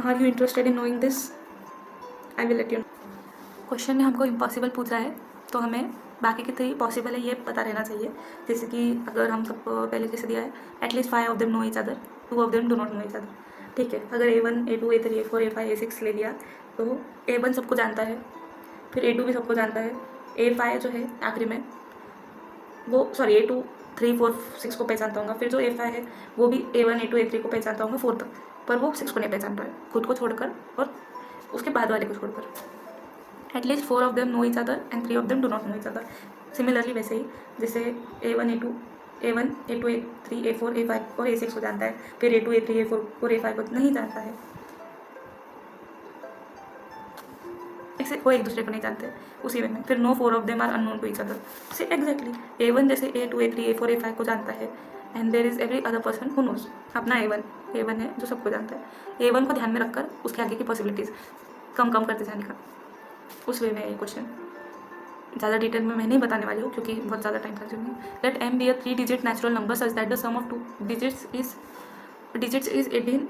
Are you interested in knowing this, I will let you. Question में हमको इम्पॉसिबल पूछा है, तो हमें बाकी के 3 पॉसिबल है ये पता रहना चाहिए। जैसे कि अगर हम सबको पहले जैसे दिया है, at least 5 of them know each other, 2 of them do not know each other, ठीक है। अगर A1 A2 A3 A4 A5 A6 ले लिया, तो A1 सबको जानता है, फिर A2 भी सबको जानता है, A5 जो है आखिरी में वो A2 3 4 6 को पहचानता होगा, फिर जो A5 है वो भी A1 A2 A3 को पहचानता होगा 4 तक, पर वो 6 को नहीं पहचानता है, खुद को छोड़कर और उसके बाद वाले को छोड़कर। At least 4 of them know each other and 3 of them do not know each other. Similarly वैसे ही जैसे A1 A2 A3 A4 A5 और A6 को जानता है, फिर A2 A3 A4 और A5 को नहीं जानता है, ऐसे वो एक दूसरे को नहीं जानते उसी वे में। फिर no 4 of them are unknown to each other, say exactly A1 जैसे A2 A3 A4 A5 को जानता है, and there is every other person who knows. अपना A1 है जो सबको जानता है। A1 को ध्यान में रखकर उसके आगे की पॉसिबिलिटीज़ कम करते जाने का, उस वे में ये क्वेश्चन। ज़्यादा डिटेल में मैं नहीं बताने वाली हूँ क्योंकि बहुत ज़्यादा time consuming. Let m be a 3-digit natural number such that the sum of 2 digits is 18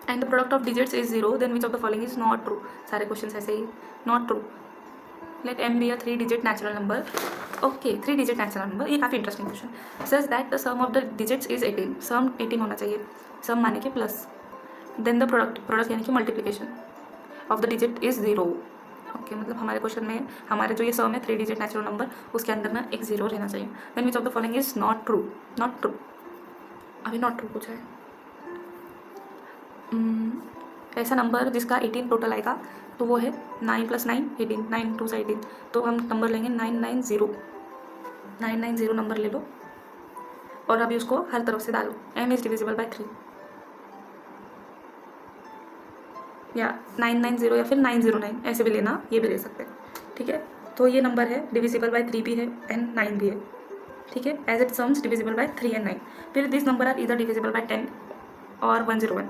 and the product of digits is 0, then which of the following is not true? सारे क्वेश्चन ऐसे ही, not true. Let m be a 3-digit natural number. Okay, 3-digit natural number, ये काफ़ी interesting question. Says that the sum of the digits is 18, sum 18 होना चाहिए, sum माने कि plus, then the product यानी कि multiplication of the digit is 0। Okay, मतलब हमारे क्वेश्चन में हमारे जो ये सम है 3-digit नेचुरल नंबर, उसके अंदर ना एक 0 रहना चाहिए। Then which of the following is not true? Not true, अभी नॉट ट्रू पूछा है। ऐसा नंबर जिसका 18 टोटल आएगा तो वो है 9 + 9 18, 9 2 18, तो हम नंबर लेंगे 990 नंबर ले लो और अभी उसको हर तरफ से डालो। m इज़ डिविजिबल बाय 3 या 990 या फिर 909 ऐसे भी लेना, ये भी ले सकते हैं, ठीक है। तो ये नंबर है डिविजिबल बाय 3 भी है एंड 9 भी है, ठीक है। As it sums divisible by 3 and 9, फिर दिस नंबर आर इधर डिविजिबल बाय 10 और 101।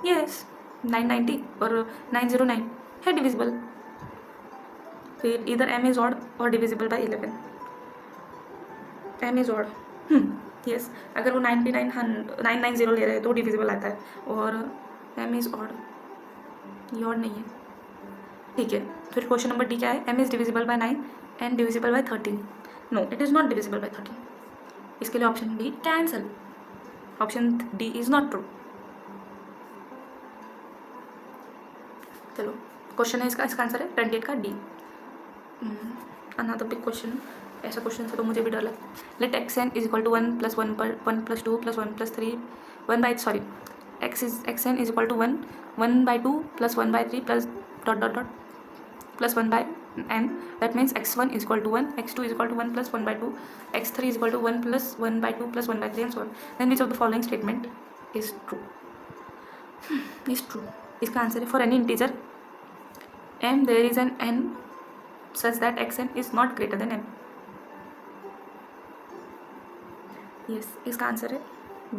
यस, 990 और 909 है डिविजिबल। फिर इधर m इज ऑड और divisible by 11, m is odd, yes. अगर वो 990 ले रहे हैं तो डिविजिबल आता है और m इज ऑड, ये ऑड नहीं है, ठीक है। फिर क्वेश्चन नंबर डी क्या है? m is divisible by 9 and divisible by 13। No, it is not divisible by 13, इसके लिए option D cancel, option D is not true. चलो, क्वेश्चन है इसका आंसर है 28 का डी। अनदर बिग क्वेश्चन, ऐसा क्वेश्चन से तो मुझे भी डर लगता है। लेट xn is equal to 1 + 1 + 2 + 1 + 3 xn is equal to 1/2 + 1/3 + +1 by n, that means x1 is equal to 1, x2 is equal to 1 + 1/2, x3 is equal to 1 + 1/2 + 1/3 and so on. Then which of the following statement is true? Is true. इसका answer है for any integer m there is an n such that xn is not greater than m. Yes, इसका answer है B.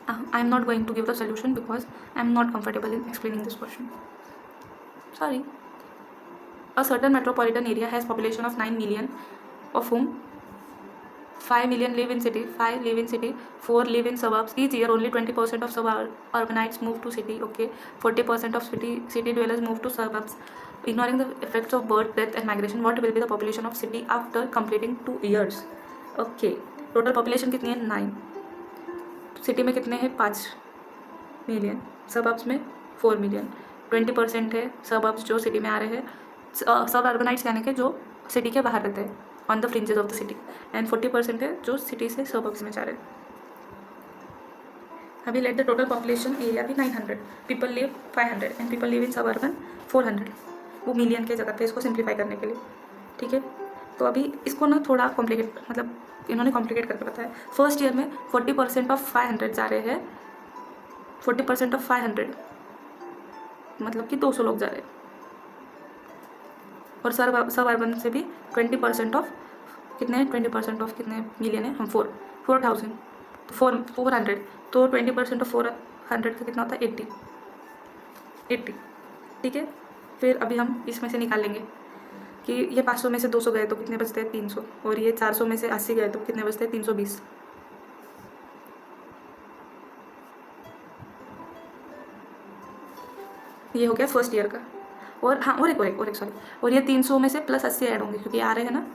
I am not going to give the solution because I am not comfortable in explaining this question. Sorry. A certain metropolitan area has population of 9 million, of whom 5 million live in city, 5 live in city, 4 live in suburbs. Each year only 20% of suburbanites move to city. Okay, 40% of city dwellers move to suburbs. Ignoring the effects of birth, death and migration, what will be the population of city after completing 2 years? Okay, total population कितनी है? 9. City में कितने हैं? 5 million, सबअब्स में 4 million, 20% है सबअब्स जो city में आ रहे हैं, सब अर्बनाइट्स यानी कि जो सिटी के बाहर रहते हैं on the fringes of the city, and 40% है जो सिटी से सबअब्स में जा रहे हैं। अभी let the total population area भी 900, people live 500 and people live in सब अर्बन 400, वो मिलियन के जगह पे इसको सिंप्लीफाई करने के लिए, ठीक है। तो अभी इसको ना थोड़ा कॉम्प्लिकेट, मतलब इन्होंने कॉम्प्लिकेट करके बताया। फर्स्ट ईयर में 40% ऑफ 500 जा रहे हैं, 40% ऑफ 500 मतलब कि 200 लोग जा रहे हैं, और सब अर्बन से भी 20% ऑफ कितने हैं? 20% ऑफ कितने मिलियन है? हम 4,000, तो 400, तो 20% ऑफ 400 का कितना होता है? 80, ठीक है। फिर अभी हम इसमें से निकाल लेंगे कि ये 500 में से 200 गए तो कितने बचते हैं? 300, और ये 400 में से 80 गए तो कितने बचते हैं? 320। ये हो गया फर्स्ट ईयर का। और हाँ, और एक सॉरी, और ये 300 में से प्लस 80 ऐड होंगे क्योंकि आ रहे हैं ना,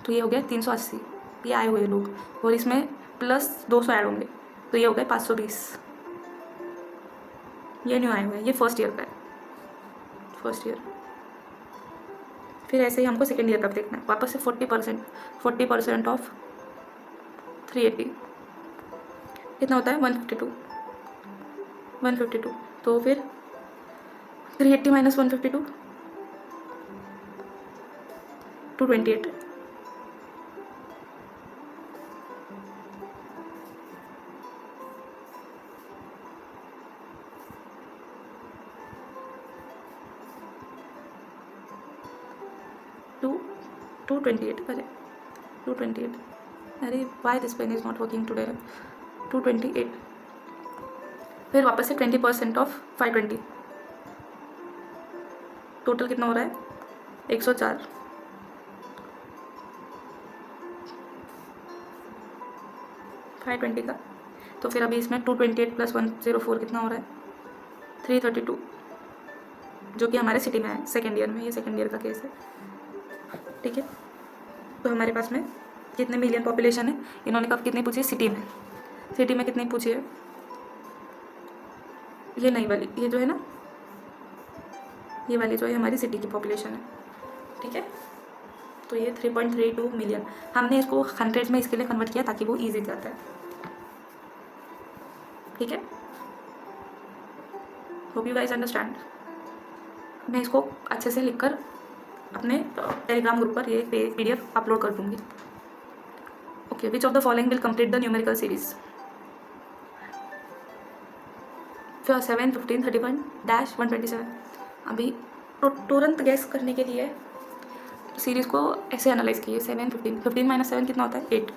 तो ये हो गया 380, ये आए हुए लोग, और इसमें प्लस 200 ऐड होंगे, तो ये हो गया 520। ये नहीं आए हुए हैं, ये फर्स्ट ईयर का है, फर्स्ट ईयर। फिर ऐसे ही हमको सेकेंड ईयर का देखना है। वापस से 40% ऑफ 380 कितना होता है? 152, तो फिर 380 - 152 228, टू 28, अरे 228, अरे why this pen is not working today. 228, फिर वापस से 20% ऑफ 520, टोटल कितना हो रहा है? 104, 520 का। तो फिर अभी इसमें 228 + 104 कितना हो रहा है? 332, जो कि हमारे सिटी में है, सेकेंड ईयर में। ये सेकेंड ईयर का केस है, ठीक है। तो हमारे पास में कितने मिलियन पॉपुलेशन है? इन्होंने कब कितनी पूछी है? सिटी में। सिटी में कितनी पूछी है? ये नहीं वाली, ये जो है ना, ये वाली जो है हमारी सिटी की पॉपुलेशन है, ठीक है। तो ये 3.32 मिलियन। हमने इसको 100 में इसके लिए कन्वर्ट किया ताकि वो ईजी जाता है, ठीक है। Hope you guys understand. मैं इसको अच्छे से लिखकर अपने टेलीग्राम ग्रुप पर ये PDF अपलोड कर दूँगी। Okay, which of the following will complete the numerical series? 7, 15, 31 - 127। अभी तुरंत गैस करने के लिए सीरीज़ को ऐसे एनालाइज कीजिए। 7, 15, 15 - 7 कितना होता है? 8।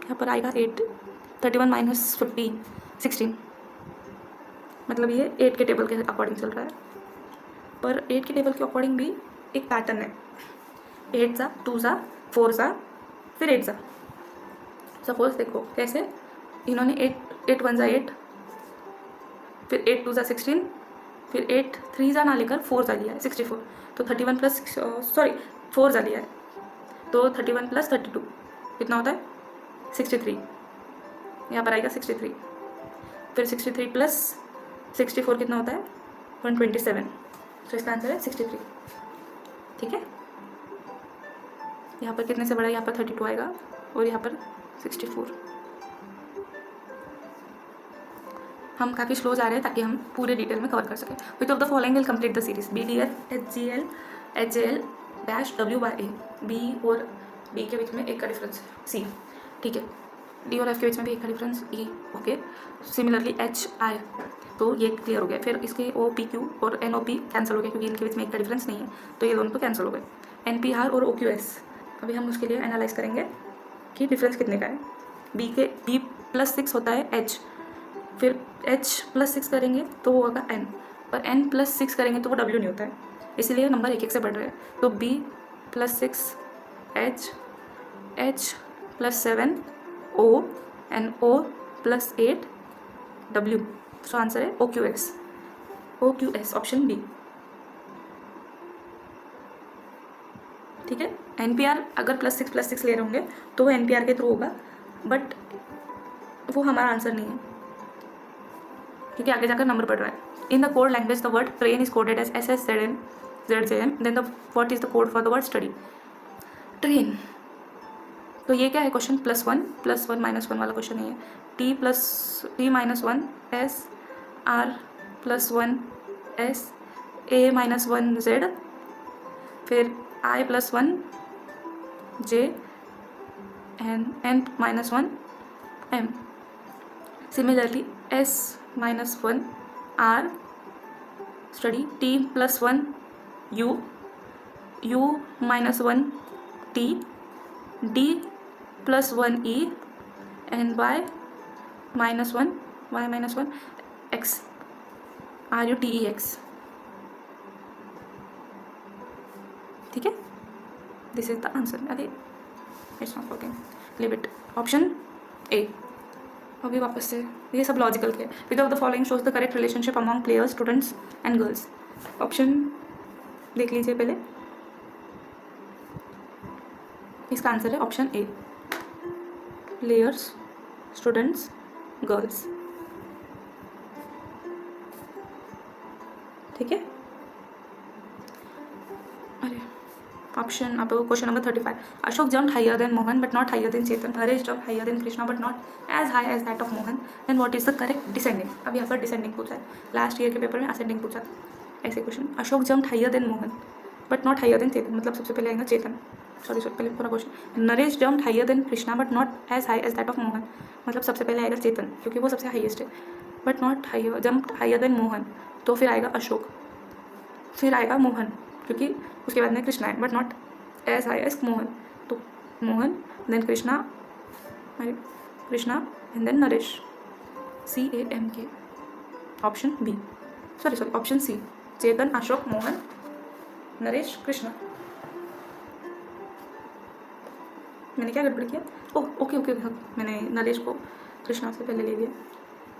यहाँ पर आएगा 8। 31 - 15, 16। मतलब ये 8 के टेबल के अकॉर्डिंग चल रहा है, पर 8 के टेबल के अकॉर्डिंग भी एक पैटर्न है। 8 सा, 2 सा, 4 सा, फिर 8 सा। सपोज देखो कैसे इन्होंने 8 1 सा 8, फिर 8 2 सा 16, फिर 8 3 सा ना लेकर 4 सा लिया है, 64। तो 31 प्लस 4 सा लिया है, तो 31 + 32 कितना होता है? 63। यहाँ पर आएगा 63। फिर 63 + 64 कितना होता है? 127। तो इसका आंसर है 63, ठीक है। यहाँ पर कितने से बड़ा? यहाँ पर 32 आएगा और यहाँ पर 64। हम काफ़ी स्लो जा रहे हैं ताकि हम पूरे डिटेल में कवर कर सकें। विच of the following will complete the series? BDF, HGL, HJL -W/A। B और D के बीच में एक का डिफरेंस C, ठीक है। D और F के बीच में भी एक का difference E, okay. Similarly HI, तो ये क्लियर हो गया। फिर इसके OPQ और NOP कैंसिल हो गया क्योंकि इनके बीच में एक का डिफरेंस नहीं है, तो ये दोनों तो कैंसिल हो गए। NPR और OQS, अभी हम उसके लिए एनालाइज करेंगे कि डिफरेंस कितने का है। B + 6 होता है H, फिर H + 6 करेंगे तो वो होगा N, पर N + 6 करेंगे तो वो W नहीं होता है, इसलिए नंबर एक से बढ़ रहे हैं। तो B + 6 H, H + 7 O, and O + 8 W। So answer है OQS, ऑप्शन B, ठीक है। NPR अगर +6 ले रहे होंगे तो वो NPR के थ्रू होगा, बट वो हमारा आंसर नहीं है क्योंकि आगे जाकर नंबर बढ़ रहा है। In the code language the word train is coded as SSZN ZJM, then the what is the code for the word study? Train. तो ये क्या है क्वेश्चन? +1 +1 -1 वाला क्वेश्चन नहीं है। T - 1 S, R + 1 S, A - 1 Z, फिर I + 1 J, and N - 1 M। Similarly S - 1 R study, T + 1 U, U - 1 T, D + 1 E, and Y - 1 X, RUTEX, ठीक है। This is the answer. अरे it's not working, leave it. Option A। अभी वापस से ये सब logical के। Which of the following shows the correct relationship among players, students and girls? Option देख लीजिए पहले। इसका आंसर है option A, players, students, girls, ठीक है। अरे ऑप्शन अब question number 35। Ashok jumped higher than Mohan but not higher than Chetan. Haresh jumped higher than Krishna but not as high as that of Mohan. Then what is the correct descending? अब यहाँ पर descending पूछा है, last year के paper में ascending पूछा था ऐसे question. Ashok jumped higher than Mohan but not higher than Chetan, मतलब सबसे पहले आएगा चेतन। सॉरी पहले पूरा question. Naresh jumped higher than Krishna but not as high as that of Mohan, मतलब सबसे पहले आएगा चेतन क्योंकि वो सबसे हाईएस्ट है। But not higher, jumped higher than Mohan, तो फिर आएगा अशोक, फिर आएगा मोहन क्योंकि उसके बाद में कृष्णा है, but not as high as Mohan, तो Mohan then Krishna and then Naresh, CAMK, option B, sorry option C, Chetan, Ashok, Mohan Naresh Krishna. मैंने क्या गड़बड़ किया? ओह ओके ओके, मैंने नरेश को कृष्णा से पहले ले लिया।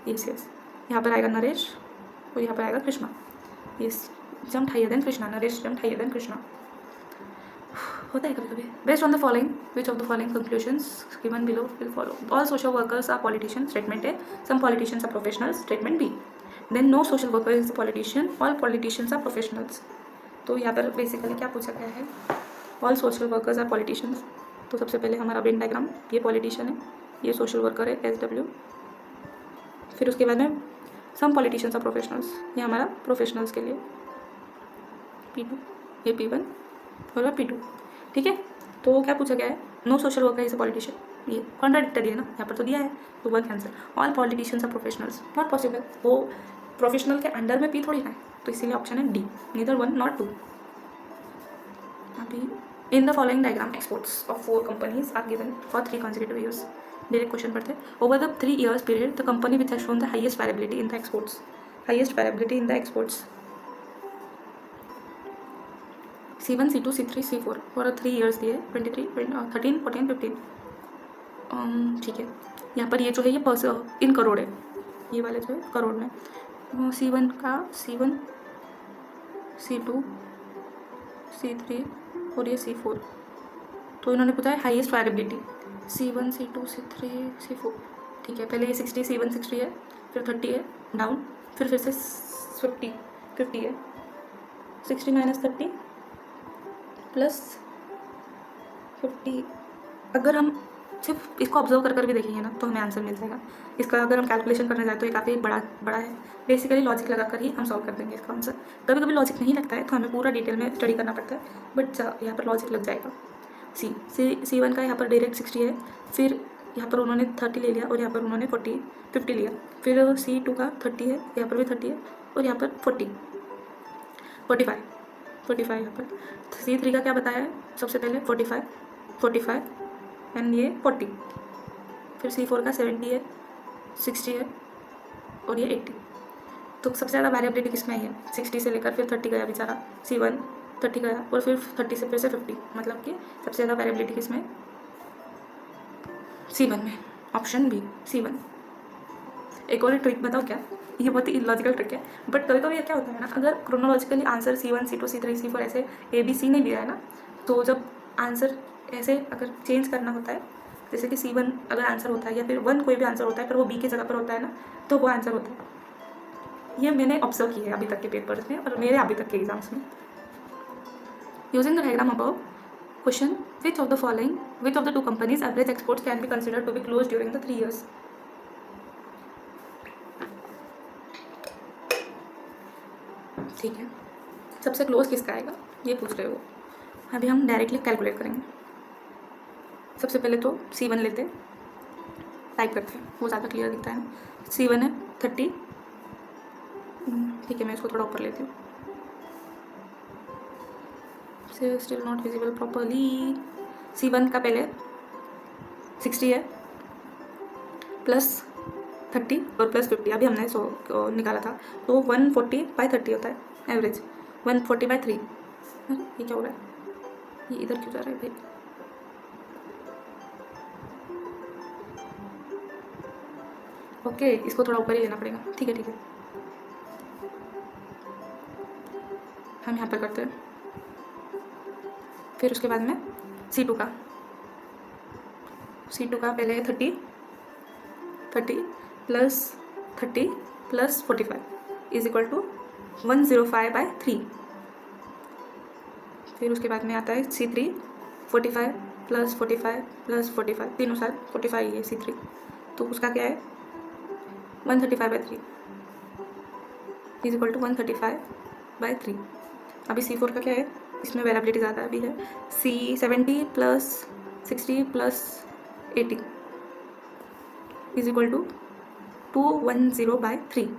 यस यस, यहाँ पर आएगा नरेश और यहाँ पर आएगा Krishna. Yes, jump higher than Krishna, Naresh jump higher than Krishna. होता है कभी कभी। Based on the following, which of the following conclusions given below will follow? All social workers are politician, statement A. Some politicians are professionals, statement B. Then no social worker is the politician, all politicians are professionals. तो यहाँ पर basically क्या पूछा गया है? All social workers are politicians. तो सबसे पहले हमारा वेन डायग्राम, ये पॉलिटिशियन है, ये सोशल वर्कर है SW। फिर उसके बाद में सम पॉलिटिशियंस आर प्रोफेशनल्स, ये हमारा प्रोफेशनल्स के लिए P2, ये P1 और P2। ठीक है, तो क्या पूछा गया है? No social worker is a politician, ये कॉन्ट्राडिक्टरी है ना, यहाँ पर तो दिया है, तो one cancer. All politicians are professionals, not possible, वो प्रोफेशनल के अंडर में P थोड़ी ना है, तो इसीलिए ऑप्शन है D, नीदर 1 नॉट 2। अभी in the following diagram exports of 4 companies are given for 3 consecutive years। Direct question पढ़ते हैं। Over the 3 years period the company which has shown the highest variability in the exports, highest variability in the exports, C1 C2 C3 C4 for 3 years दिए, 23 13 14 15। ठीक है, यहाँ पर ये जो है ये इन करोड़ है, ये वाले जो है करोड़ में। C1 का C1 C2 C3 और ये C4, तो इन्होंने पूछा है highest variability C1 C2 C3 C4। ठीक है, पहले ये 60 C1 60 है, फिर 30 है डाउन, फिर से 50 है, 60 माइनस 30 प्लस 50। अगर हम सिर्फ इसको ऑब्जर्व कर भी देखेंगे ना तो हमें आंसर मिल जाएगा इसका। अगर हम कैलकुलेशन करने जाए तो ये काफ़ी बड़ा है। बेसिकली लॉजिक लगा कर ही हम सॉल्व कर देंगे इसका आंसर। कभी कभी लॉजिक नहीं लगता है तो हमें पूरा डिटेल में स्टडी करना पड़ता है, बट यहाँ पर लॉजिक लग जाएगा। C1 का यहाँ पर डायरेक्ट 60 है, फिर यहाँ पर उन्होंने 30 ले लिया और यहाँ पर उन्होंने 50 लिया। फिर C2 का 30 है, यहाँ पर भी 30 है और यहाँ पर 45 यहाँ पर। C3 का क्या बताया है? सबसे पहले 45 एंड ये 40। फिर C4 का 70 है, 60 है और ये 80। तो सबसे ज़्यादा वेरिएबिलिटी किसमें है? 60 से लेकर फिर 30 गया बेचारा C1, 30 गया और फिर 30 से फिर से 50, मतलब कि सबसे ज़्यादा वेरिएबिलिटी किसमें? C1 में, ऑप्शन बी C1। एक और ट्रिक बताओ क्या? ये बहुत ही इलॉजिकल ट्रिक है, बट कभी कभी क्या होता है ना, अगर chronologically answer C1 C2 C3 C4 ऐसे ABC नहीं दिया है ना, तो जब आंसर ऐसे अगर चेंज करना होता है, जैसे कि C1 अगर आंसर होता है या फिर 1 कोई भी आंसर होता है पर वो B की जगह पर होता है ना, तो वो आंसर होता है। ये मैंने ऑब्जर्व किया है अभी तक के पेपर्स में और मेरे अभी तक के एग्जाम्स में। Using the diagram above, question which of the 2 companies average exports can be considered to be close during the 3 years। ठीक है, सबसे क्लोज किसका आएगा ये पूछ रहे हो। अभी हम डायरेक्टली कैलकुलेट करेंगे। सबसे पहले तो C1 लेते हैं, टाइप करते हैं, वो ज़्यादा क्लियर दिखता है ना। C1 है 30। ठीक है, मैं इसको थोड़ा ऊपर लेती हूँ, still not visible properly. C1 का पहले 60 है प्लस 30 और प्लस 50, अभी हमने निकाला था, तो 140/30 होता है एवरेज। 140/3। ये क्या हो रहा है? ये इधर क्यों जा रहा है भाई? ओके, इसको थोड़ा ऊपर ही लेना पड़ेगा। ठीक है, हम यहाँ पर करते हैं। फिर उसके बाद में C2 का पहले 30 plus 30 plus 45 is equal to 105/3। फिर उसके बाद में आता है C3 45 प्लस 45 प्लस 45, तीनों साल 45 है C3, तो उसका क्या है? 135/3 इज इक्वल टू 135/3। अभी C4 का क्या है? इसमें वेरिएबिलिटी ज़्यादा अभी है। C70 plus 60 plus 80 is equal to 210/3।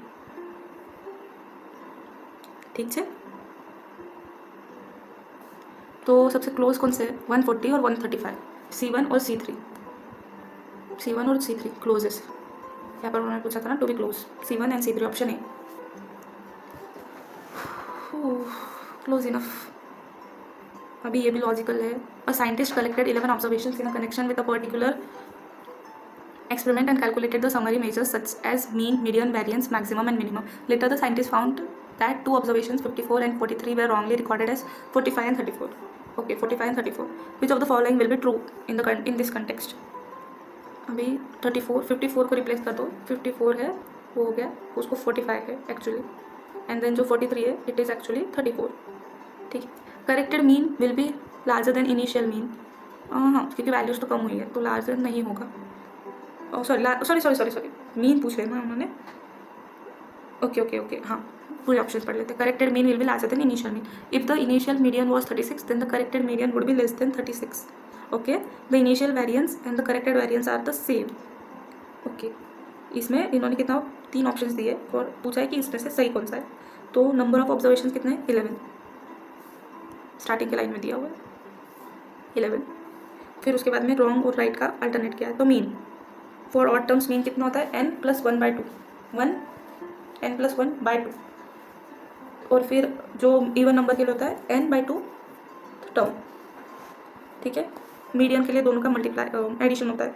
ठीक है, तो सबसे क्लोज कौन से है? 140 और 135, C1 और C3 क्लोजेस्ट। यहाँ पर उन्होंने पूछा था ना to be close, C1 and C3, option A. Close enough. अभी ये भी लॉजिकल है। A scientist collected 11 observations in a connection with a particular experiment and calculated the summary measures such as mean, median, variance, maximum and minimum. Later the scientists found that two observations 54 and 43 were wrongly recorded as 45 and 34. Okay, 45 and 34. Which of the following will be true in this context? अभी 34 54 को replace कर दो, 54 है वो हो गया, उसको 45 है एक्चुअली, एंड देन जो 43 है इट इज़ एक्चुअली 34. ठीक है. Corrected mean will be larger than initial mean. हाँ, क्योंकि वैल्यूज तो कम हुई है तो लार्जर नहीं होगा. सॉरी मीन पूछ रहे हैं ना उन्होंने. ओके हाँ, पूरे ऑप्शन पढ़ लेते. Corrected mean will be larger than initial mean. If the initial median was 36 then the corrected median would be less than 36. Okay, the initial variance and the corrected variance are the same. Okay, इसमें इन्होंने कितना 3 option दिए और पूछा है कि इसमें से सही कौन सा है. तो नंबर ऑफ ऑब्जर्वेशन कितने हैं? 11. स्टार्टिंग के लाइन में दिया हुआ है 11. फिर उसके बाद में रॉन्ग और राइट का अल्टरनेट किया है. तो mean for odd terms mean कितना होता है? n+1/2. 1 n+1/2. और फिर जो इवन नंबर के लिए होता है n/2 टर्म. ठीक है. मीडियन के लिए दोनों का मल्टीप्लाई एडिशन होता है.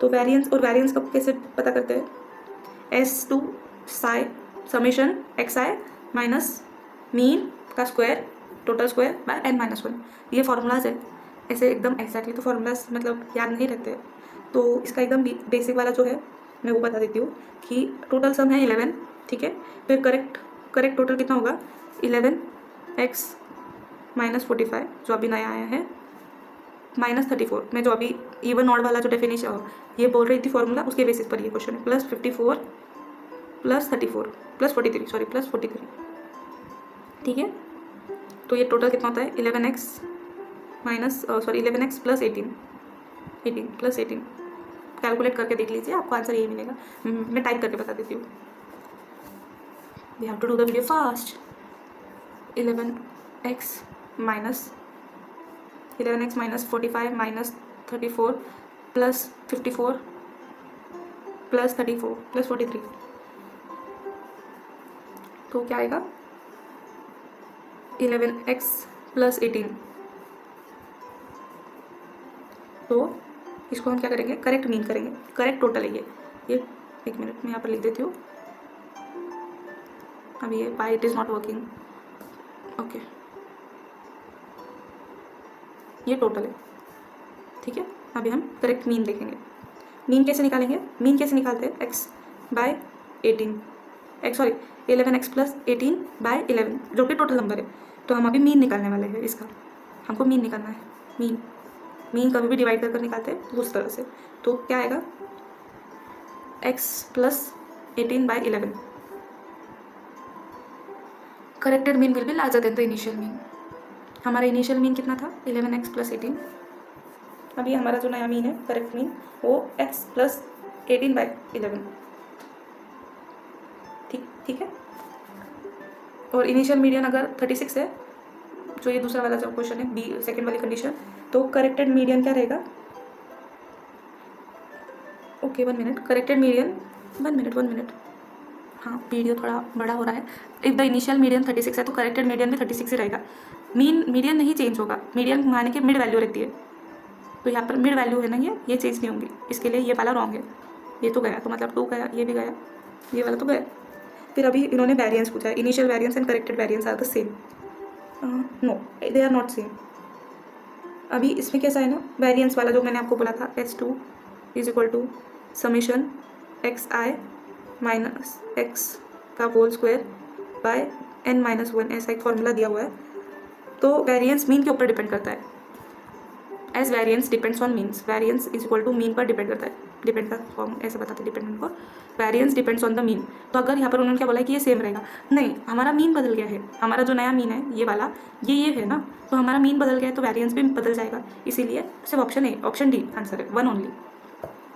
तो वेरिएंस का कैसे पता करते हैं? S2 साई समेशन xi माइनस मीन का square total square by n-1. ये फार्मूलाज है. ऐसे एकदम एग्जैक्टली तो फार्मूलाज मतलब याद नहीं रहते. तो इसका एकदम बेसिक वाला जो है मैं वो बता देती हूँ कि टोटल सम है 11. ठीक है. फिर करेक्ट टोटल कितना होगा? 11x माइनस 45 जो अभी नया आया है माइनस 34. मैं जो अभी इवन ऑड वाला जो डेफिनेशन ये बोल रही थी फॉर्मूला उसके बेसिस पर ये क्वेश्चन है. +54 +34 +43. ठीक है. तो ये टोटल कितना होता है? 11x + 18 कैलकुलेट करके देख लीजिए, आपको आंसर यही मिलेगा. मैं टाइप करके बता देती हूँ. We have to do the video fast. 11x minus 45 minus 34 plus 54 plus 34 plus 43. तो क्या आएगा? 11x + 18. तो इसको हम क्या करेंगे? करेक्ट मीन करेंगे. करेक्ट टोटल है ये 1 मिनट में यहाँ पर लिख देती हूँ. अभी ये why it is not working. Okay, ये टोटल है. ठीक है. अभी हम करेक्ट मीन देखेंगे. मीन कैसे निकालेंगे? मीन कैसे निकालते हैं? x/18 11x + 18/11 जो कि टोटल नंबर है. तो हम अभी मीन निकालने वाले हैं. इसका हमको मीन निकालना है. मीन कभी भी डिवाइड कर निकालते हैं उस तरह से. तो क्या आएगा? x + 18/11. Corrected mean will be larger then the initial mean. हमारा इनिशियल मीन कितना था? 11x + 18. अभी हमारा जो नया मीन है करेक्ट मीन वो x + 18/11. ठीक है. और इनिशियल मीडियन अगर 36 है जो ये दूसरा वाला जो क्वेश्चन है बी सेकेंड वाली कंडीशन, तो करेक्टेड मीडियन क्या रहेगा? Okay 1 minute. Corrected median 1 minute. हाँ, वीडियो थोड़ा बड़ा हो रहा है. इफ़ द इनिशियल मीडियन 36 है तो करेक्टेड मीडियन भी 36 ही रहेगा. मीडियन नहीं चेंज होगा. मीडियन माने कि मिड वैल्यू रहती है. तो यहाँ पर मिड वैल्यू है ना, ये चेंज नहीं होंगी. इसके लिए ये वाला रॉन्ग है. ये तो गया, तो मतलब 2 गया, ये भी गया, ये वाला तो गया. फिर अभी इन्होंने वेरिएंस पूछा है. Initial variance and corrected variance are the same. No, they are not same. अभी इसमें कैसा है ना, वेरिएंस वाला जो मैंने आपको बोला था S2 = summation xi minus x का होल स्क्वायर बाय n-1 ऐसा एक फॉर्मूला दिया हुआ है. तो वेरिएंस मीन के ऊपर डिपेंड करता है. As variance depends on means. Variance = mean पर डिपेंड करता है. डिपेंड का फॉर्म ऐसे बताते हैं डिपेंडेंट को. Variance depends on the mean. तो अगर यहाँ पर उन्होंने क्या बोला है कि ये सेम रहेगा, नहीं, हमारा मीन बदल गया है. हमारा जो नया मीन है ये वाला ये है ना, तो हमारा मीन बदल गया है तो वेरिएंस भी बदल जाएगा. इसीलिए सिर्फ ऑप्शन डी आंसर है, 1 ओनली.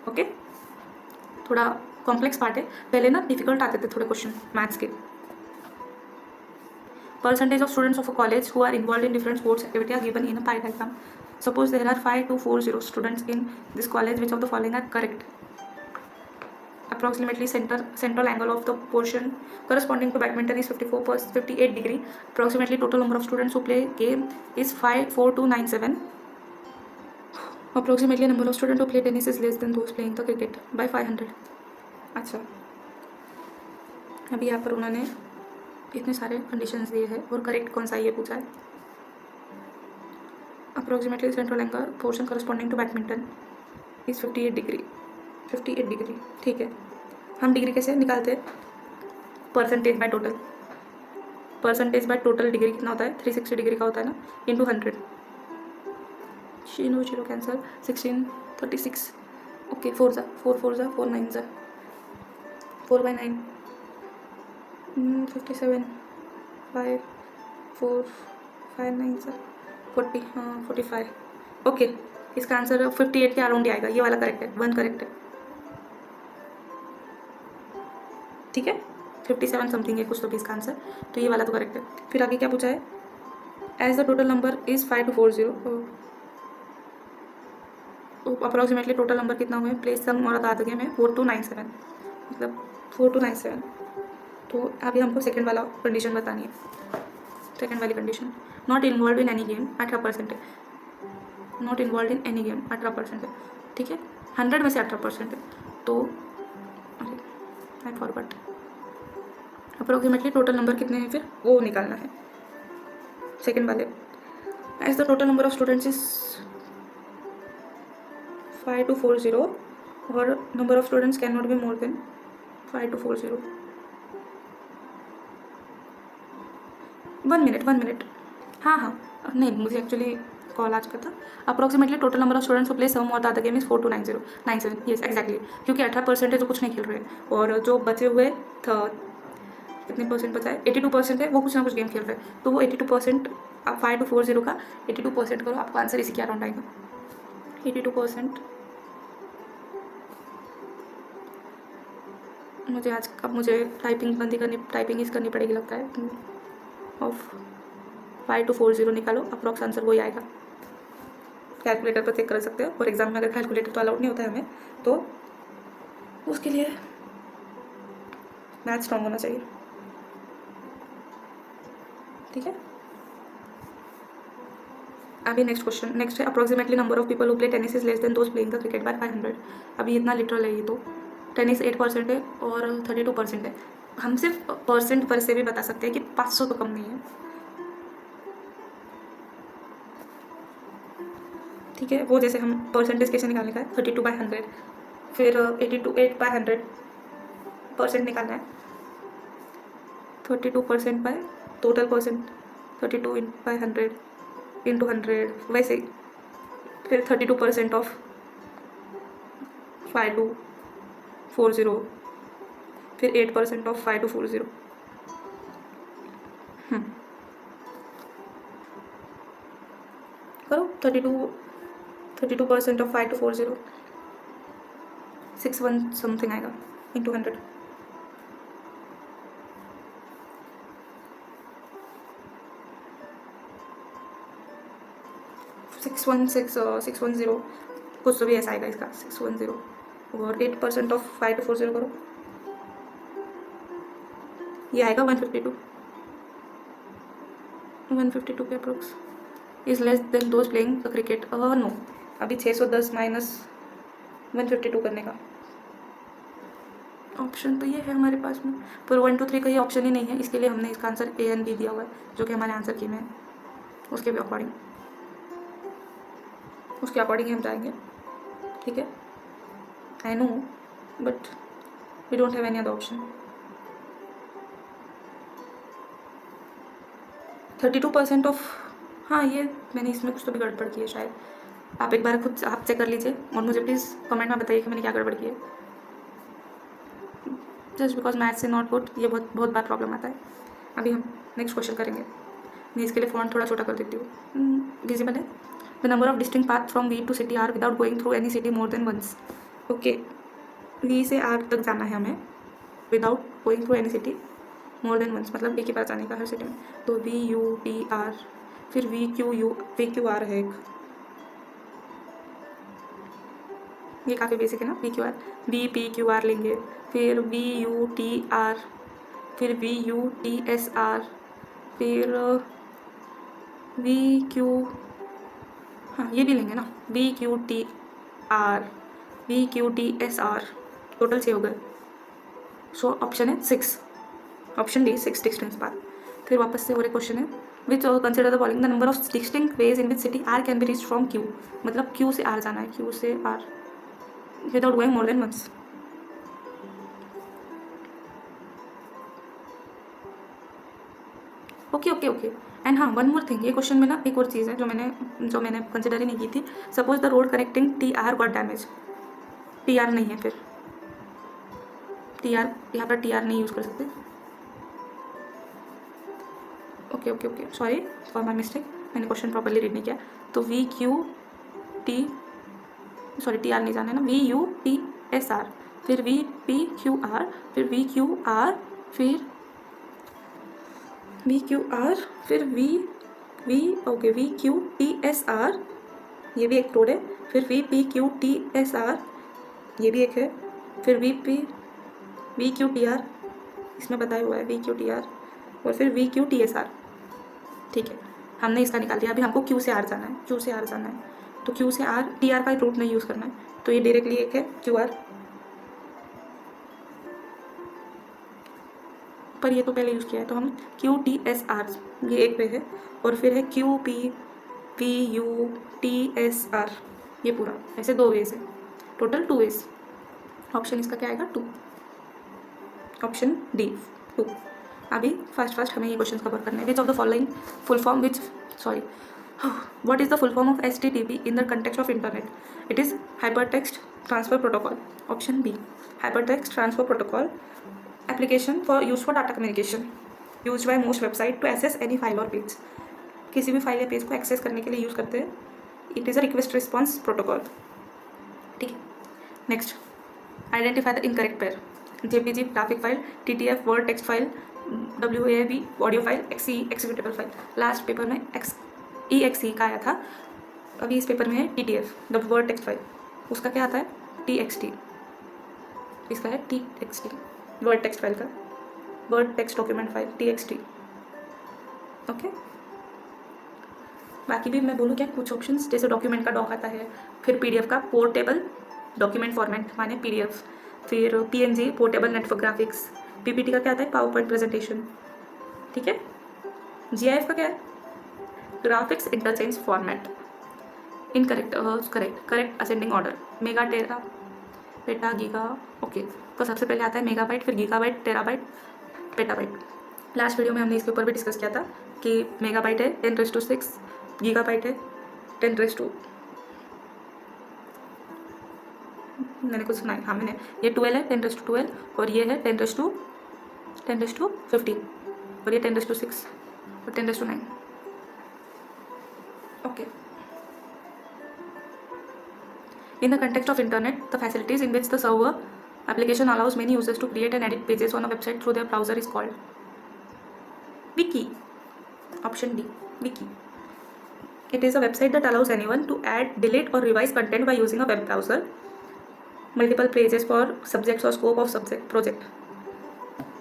ओके. थोड़ा कॉम्प्लेक्स पार्ट है. पहले ना डिफिकल्ट आते थे थोड़े क्वेश्चन मैथ्स के. Percentage of students of a college who are involved in different sports activity are given in a pie diagram. Suppose there are 5240 students in this college. Which of the following are correct? अब approximately central angle of the portion corresponding to badminton is 58 degree. Approximately total number of students who play game is 54297. Approximately number of student who play tennis is less than those playing the cricket by 500. अच्छा, अभी यहाँ पर उन्होंने इतने सारे conditions दिए हैं और करेक्ट कौन सा ये पूछा है. Approximately central angle portion corresponding to badminton is 58 degree. 58 degree, ठीक है. हम डिग्री कैसे निकालते हैं? Percentage by total. Percentage by total degree कितना होता है? 360 डिग्री का होता है ना, इंटू 100. 0 कैंसर, 16 36. ओके, 4 जा 4 4 जा 4 9 जा 4/9. 57 5 4 5 9 जा 40. हाँ 45. ओके, इसका आंसर 58 के अराउंड ही आएगा. ये वाला करेक्ट है, 1 करेक्ट है. ठीक है, 57 समथिंग है कुछ तो भी इसका आंसर, तो ये वाला तो करेक्ट है. फिर आगे क्या पूछा है? As the total number is 5240. Approximately total number कितना हुए? प्लेस सम और आधा गेम है 4297, मतलब 4297. तो अभी हमको सेकेंड वाला कंडीशन बतानी है. सेकेंड वाली condition, not involve in any game 18% है. Not involve in any game 18% है. ठीक है, 100 में से 18% है. तो I forward. Approximately total number कितने हैं फिर वो निकालना है सेकेंड वाले. As the total number of students is 5240 और number of students can not be more than 5240. 1 minute. हाँ नहीं, मुझे एक्चुअली कॉल आज का था. Approximately total number of students who play some or the other game is 4297. Yes exactly, क्योंकि 18% है तो कुछ नहीं खेल रहे हैं, और जो बचे हुए कितने परसेंट बचा है? 82% है, वो कुछ ना कुछ गेम खेल रहे हैं. तो वो 82% 5240 का 82% करो, आपका आंसर इसी के अराउंड आएगा. 82%. मुझे टाइपिंग इस करनी पड़ेगी लगता है. ऑफ 5240 निकालो, अप्रॉक्स आंसर वही आएगा. कैलकुलेटर पर चेक कर सकते हो, और एग्जाम में अगर कैलकुलेटर तो अलाउड नहीं होता है हमें, तो उसके लिए मैथ स्ट्रॉन्ग होना चाहिए. ठीक है, अभी नेक्स्ट है approximately number of people who play tennis is less than those playing the cricket by 500. अभी इतना लिटरल है ये तो. टेनिस 8% है और 32% है. हम सिर्फ परसेंट पर से भी बता सकते हैं कि 500 तो कम नहीं है. ठीक है, वो जैसे हम परसेंटेज कैसे निकालने का है? 32/100. फिर 8/100% निकालना है. 32% बाय टोटल परसेंट, 32/100 इंटू 100. वैसे ही फिर 32% ऑफ 5240, फिर 8% ऑफ 5240. करो 32% ऑफ 5240, 61 समथिंग आएगा इंटू 100. 610 कुछ तो भी ऐसा आएगा इसका. 610 और 8% ऑफ 5240 करो, ये आएगा 152 के approx. Is less than those playing the cricket. No, अभी 610 माइनस 152 करने का ऑप्शन तो ये है हमारे पास में, पर 1 2 3 का ये ऑप्शन ही नहीं है. इसके लिए हमने इसका आंसर A and B दिया हुआ है, जो कि हमारे आंसर की में है. उसके अकॉर्डिंग ही हम जाएंगे. ठीक है, I know, but we don't have any other option. 32% of, हाँ ये मैंने इसमें कुछ तो भी गड़बड़ की है शायद. आप एक बार खुद आप चेक कर लीजिए और मुझे प्लीज़ कमेंट में बताइए कि मैंने क्या गड़बड़ की है. जस्ट बिकॉज मैथ्स से नॉट गुड, ये बहुत बार प्रॉब्लम आता है. अभी हम नेक्स्ट क्वेश्चन करेंगे. मैं इसके लिए फ़ॉन्ट थोड़ा छोटा कर देती हूँ. विजिबल है. The number of distinct path from V to city R without going through any city more than once. Okay, V से R तक जाना है हमें without going through any city more than once, मतलब एक ही बार जाने का हर सिटी में. तो VUTR, फिर VQR है एक. ये काफ़ी बेसिक है ना, V Q R, V P Q R लेंगे, फिर वी यू टी आर, फिर V U T S R, फिर वी क्यू, हाँ ये भी लेंगे ना, V Q T R, V Q T S R, total 6 हो गए। सो ऑप्शन है 6, ऑप्शन डी 6 डिस्टिंक्ट पाथ। फिर वापस से और एक क्वेश्चन है, which consider the following the number of distinct ways in which city R can be reach from Q, मतलब क्यू से आर जाना है, क्यू से R without going more than once. Okay okay okay. And हाँ, one more thing, ये question में ना एक और चीज़ है जो मैंने कंसिडर ही नहीं की थी। Suppose the road connecting T R got damage, T R नहीं है, फिर टी आर यहाँ पर टी आर नहीं यूज़ कर सकते। Okay okay okay, sorry for my mistake, मैंने क्वेश्चन प्रॉपरली रीड नहीं किया। तो V Q T, sorry T R नहीं जाना है ना, V U T S R, फिर वी पी क्यू आर, फिर वी क्यू आर, फिर वी क्यू आर, फिर okay V Q T S R, ये भी एक रोड है, फिर V P Q T S R, ये भी एक है, फिर वी क्यू टी आर, इसमें बताया हुआ है वी क्यू टी आर, और फिर V Q T S are. ठीक है, हमने इसका निकाल दिया। अभी हमको क्यू से आर जाना है, क्यू से आर जाना है, तो क्यू से आर, टी आर का रूट नहीं यूज़ करना है, तो ये डायरेक्टली एक है क्यू आर, पर ये तो पहले यूज़ किया है, तो हम क्यू टी एस आर, ये एक वे है, और फिर है Q P P U T S R, ये पूरा, ऐसे 2 वेज है, टोटल 2 वेज। ऑप्शन इसका क्या आएगा? 2, ऑप्शन डी 2। अभी फास्ट हमें ये क्वेश्चन कवर करना है। Which of the following full form what is the full form of HTTP in the context of internet? It is hypertext transfer protocol, option B hypertext transfer protocol, application for use for data communication, use by most website to access any file और page, किसी भी file या page को access करने के लिए use करते हैं। It is a request response protocol. ठीक है, next, identify the incorrect pair, JPG graphic file, TTF word text file, WAV audio file, XE executable file. Last paper में EXE का आया था, अभी इस पेपर में है TTF the word text file, उसका क्या आता है? TXT, इसका है TXT वर्ड टेक्स्ट फाइल का, word text document file TXT। Okay, बाकी भी मैं बोलूँ क्या, कुछ ऑप्शंस जैसे डॉक्यूमेंट का डॉक आता है, फिर PDF का पोर्टेबल डॉक्यूमेंट फॉर्मेट माने PDF, फिर PNG portable network graphics, PPT का क्या आता है? Power point presentation. ठीक है, GIF का क्या है? Graphics interchange format. Incorrect, correct ascending order, mega, tera, peta, giga. Okay, तो सबसे पहले आता है मेगाबाइट, फिर gigabyte, terabyte, petabyte. Last video में हमने इसके ऊपर भी डिस्कस किया था कि मेगाबाइट है 10⁶, गीगाबाइट है 10⁻, मैंने कुछ सुना है, हाँ मैंने, ये 12 है 10⁻12, और ये है 10⁻15, और ये 10⁻6 और 10⁻9। Okay, in the context of internet, the facilities in which the server application allows many users to create and edit pages on a website through their browser is called wiki, option D wiki. It is a website that allows anyone to add, delete or revise content by using a web browser, multiple pages for subjects or scope of subject project.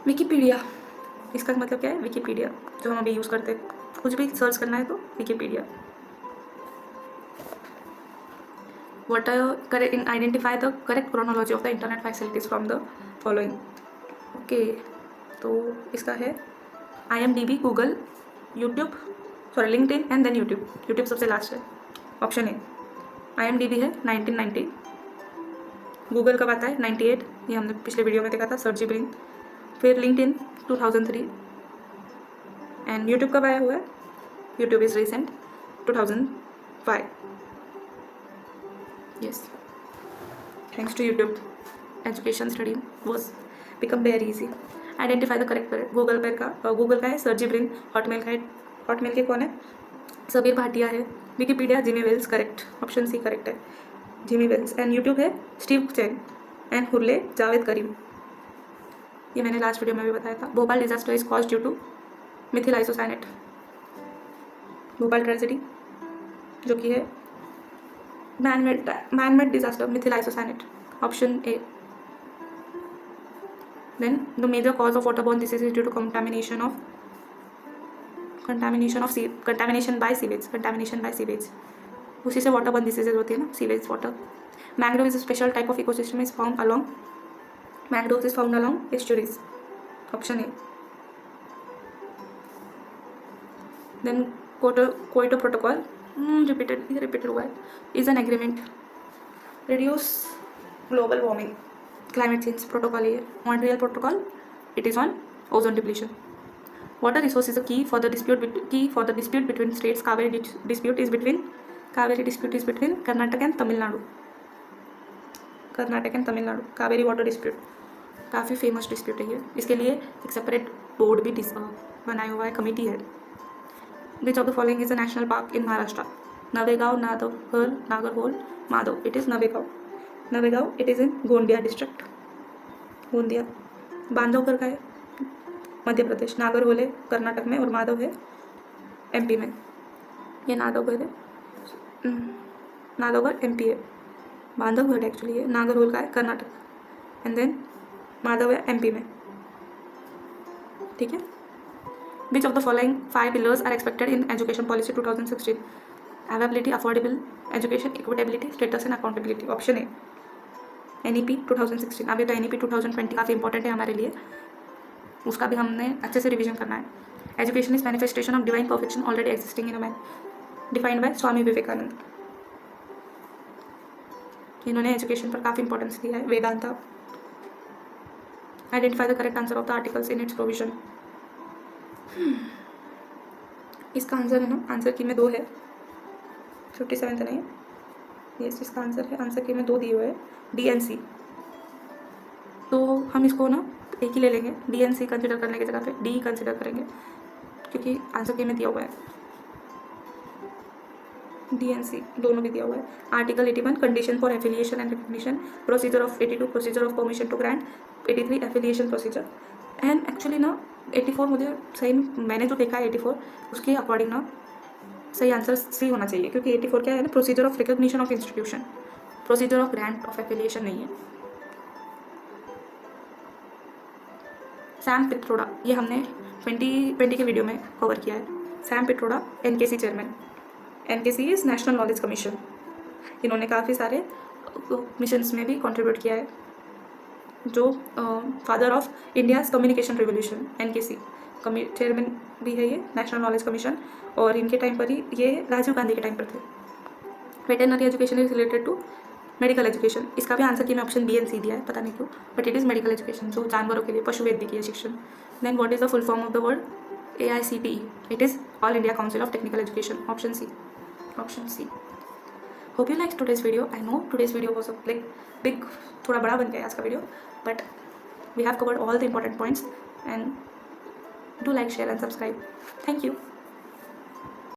Wikipedia, इसका मतलब क्या है? Wikipedia जो हम अभी use करते हैं, कुछ भी सर्च करना है तो Wikipedia. What identify the correct chronology of the internet facilities from the following. Okay, तो इसका है IMDb, Google, YouTube, sorry LinkedIn and then YouTube सबसे लास्ट है। ऑप्शन ए IMDb है 1990, गूगल कब आता है 98, ये हमने पिछले वीडियो में देखा था, सर्जी ब्रेन, फिर लिंक्डइन 2003, एंड यूट्यूब कब आया हुआ है? YouTube is recent 2005। Yes, thanks to YouTube, education study was become very easy. Identify the correct pair. Google का है सर्जी ब्रेन, हॉटमेल का है, हॉटमेल के कौन है? सबीर भाटिया है, Wikipedia Jimmy Wales, correct, option C correct है, जिमी वेल्स, एंड यूट्यूब है Steve Chen and Hurley Jawed Karim, ये मैंने लास्ट वीडियो में भी बताया था। Bhopal disaster is cause due to methyl isocyanate, Bhopal tragedy जो कि है man-made disaster, methyl isocyanate, option A. Then the major cause of waterborne disease is due to contamination by sewage. उसी से waterborne diseases होती है ना, sewage water. Mangrove is a special type of ecosystem is found along estuaries, option A. Then Kyoto Protocol, repeated हुआ है, is an agreement reduce global warming, climate change protocol है. Montreal Protocol, it is on ozone depletion. Water resource is a key for the dispute between states. Kaveri dispute is between Karnataka and Tamil Nadu. Kaveri water dispute काफ़ी famous dispute है ये. इसके लिए एक separate board भी बनाया हुआ है, कमेटी है. Which of the following is a national park in Maharashtra? Navegaon, Nagarhole, Madhav. It is Navegaon. It is in Gondia district. Gondia. Bandhavgarh का है मध्य प्रदेश, नागरहोल है कर्नाटक में और माधव है एमपी में. ये नागरगढ़ एमपी है, बांधवगढ़ एक्चुअली है, नागरहोल का है कर्नाटक, एंड देन माधव है एमपी में. ठीक है. Which of the following 5 pillars are expected in education policy 2016? Availability, affordable education, equitability, status and accountability. Option A. NEP 2016. अभी तो NEP 2020 काफ़ी इंपॉर्टेंट है हमारे लिए, उसका भी हमने अच्छे से रिवीजन करना है. Education is manifestation of divine perfection already existing in a man, defined by Swami Vivekananda. इन्होंने एजुकेशन पर काफ़ी इंपॉर्टेंस दिया है. Vedanta. Identify the correct answer of the articles in its provision. इसका आंसर है ना, आंसर की में 2 है, 57 नहीं है. यस, इसका आंसर है, आंसर की में 2 दिए हुए है, DNC. तो हम इसको ना एक ही ले लेंगे, DNC कंसिडर करने की जगह पे D कंसिडर करेंगे, क्योंकि आंसर की में दिया हुआ है DNC, दोनों भी दिया हुआ है. Article 81 condition for affiliation and recognition, procedure of 82 procedure of permission to grant, 83 affiliation procedure. And actually ना 84 मुझे सही, मैंने जो देखा है 84 उसके अकॉर्डिंग ना सही आंसर C होना चाहिए, क्योंकि 84 क्या है ना, procedure of recognition of institution, procedure of grant of affiliation नहीं है. सैम पित्रोडा, ये हमने 2020 के वीडियो में कवर किया है. Sam Pitroda NKC chairman. NKC is national knowledge commission. इन्होंने काफ़ी सारे मिशंस में भी कंट्रीब्यूट किया है. जो father of India's communication revolution, NKC chairman भी है ये नेशनल नॉलेज कमीशन. और इनके टाइम पर ही, ये राजीव गांधी के टाइम पर थे. Veterinary education is related to medical education. इसका भी आंसर की में ऑप्शन B and C दिया है, पता नहीं क्यों, but it is medical education, जो जानवरों के लिए पशु वैद्यकीय शिक्षण. Then what is the full form of the word AICTE? It is all India council of technical education. Option C. Hope you like today's video. I know today's video was big, थोड़ा बड़ा बन गया आज का वीडियो, but we have covered all the important points. And do like, share and subscribe. Thank you.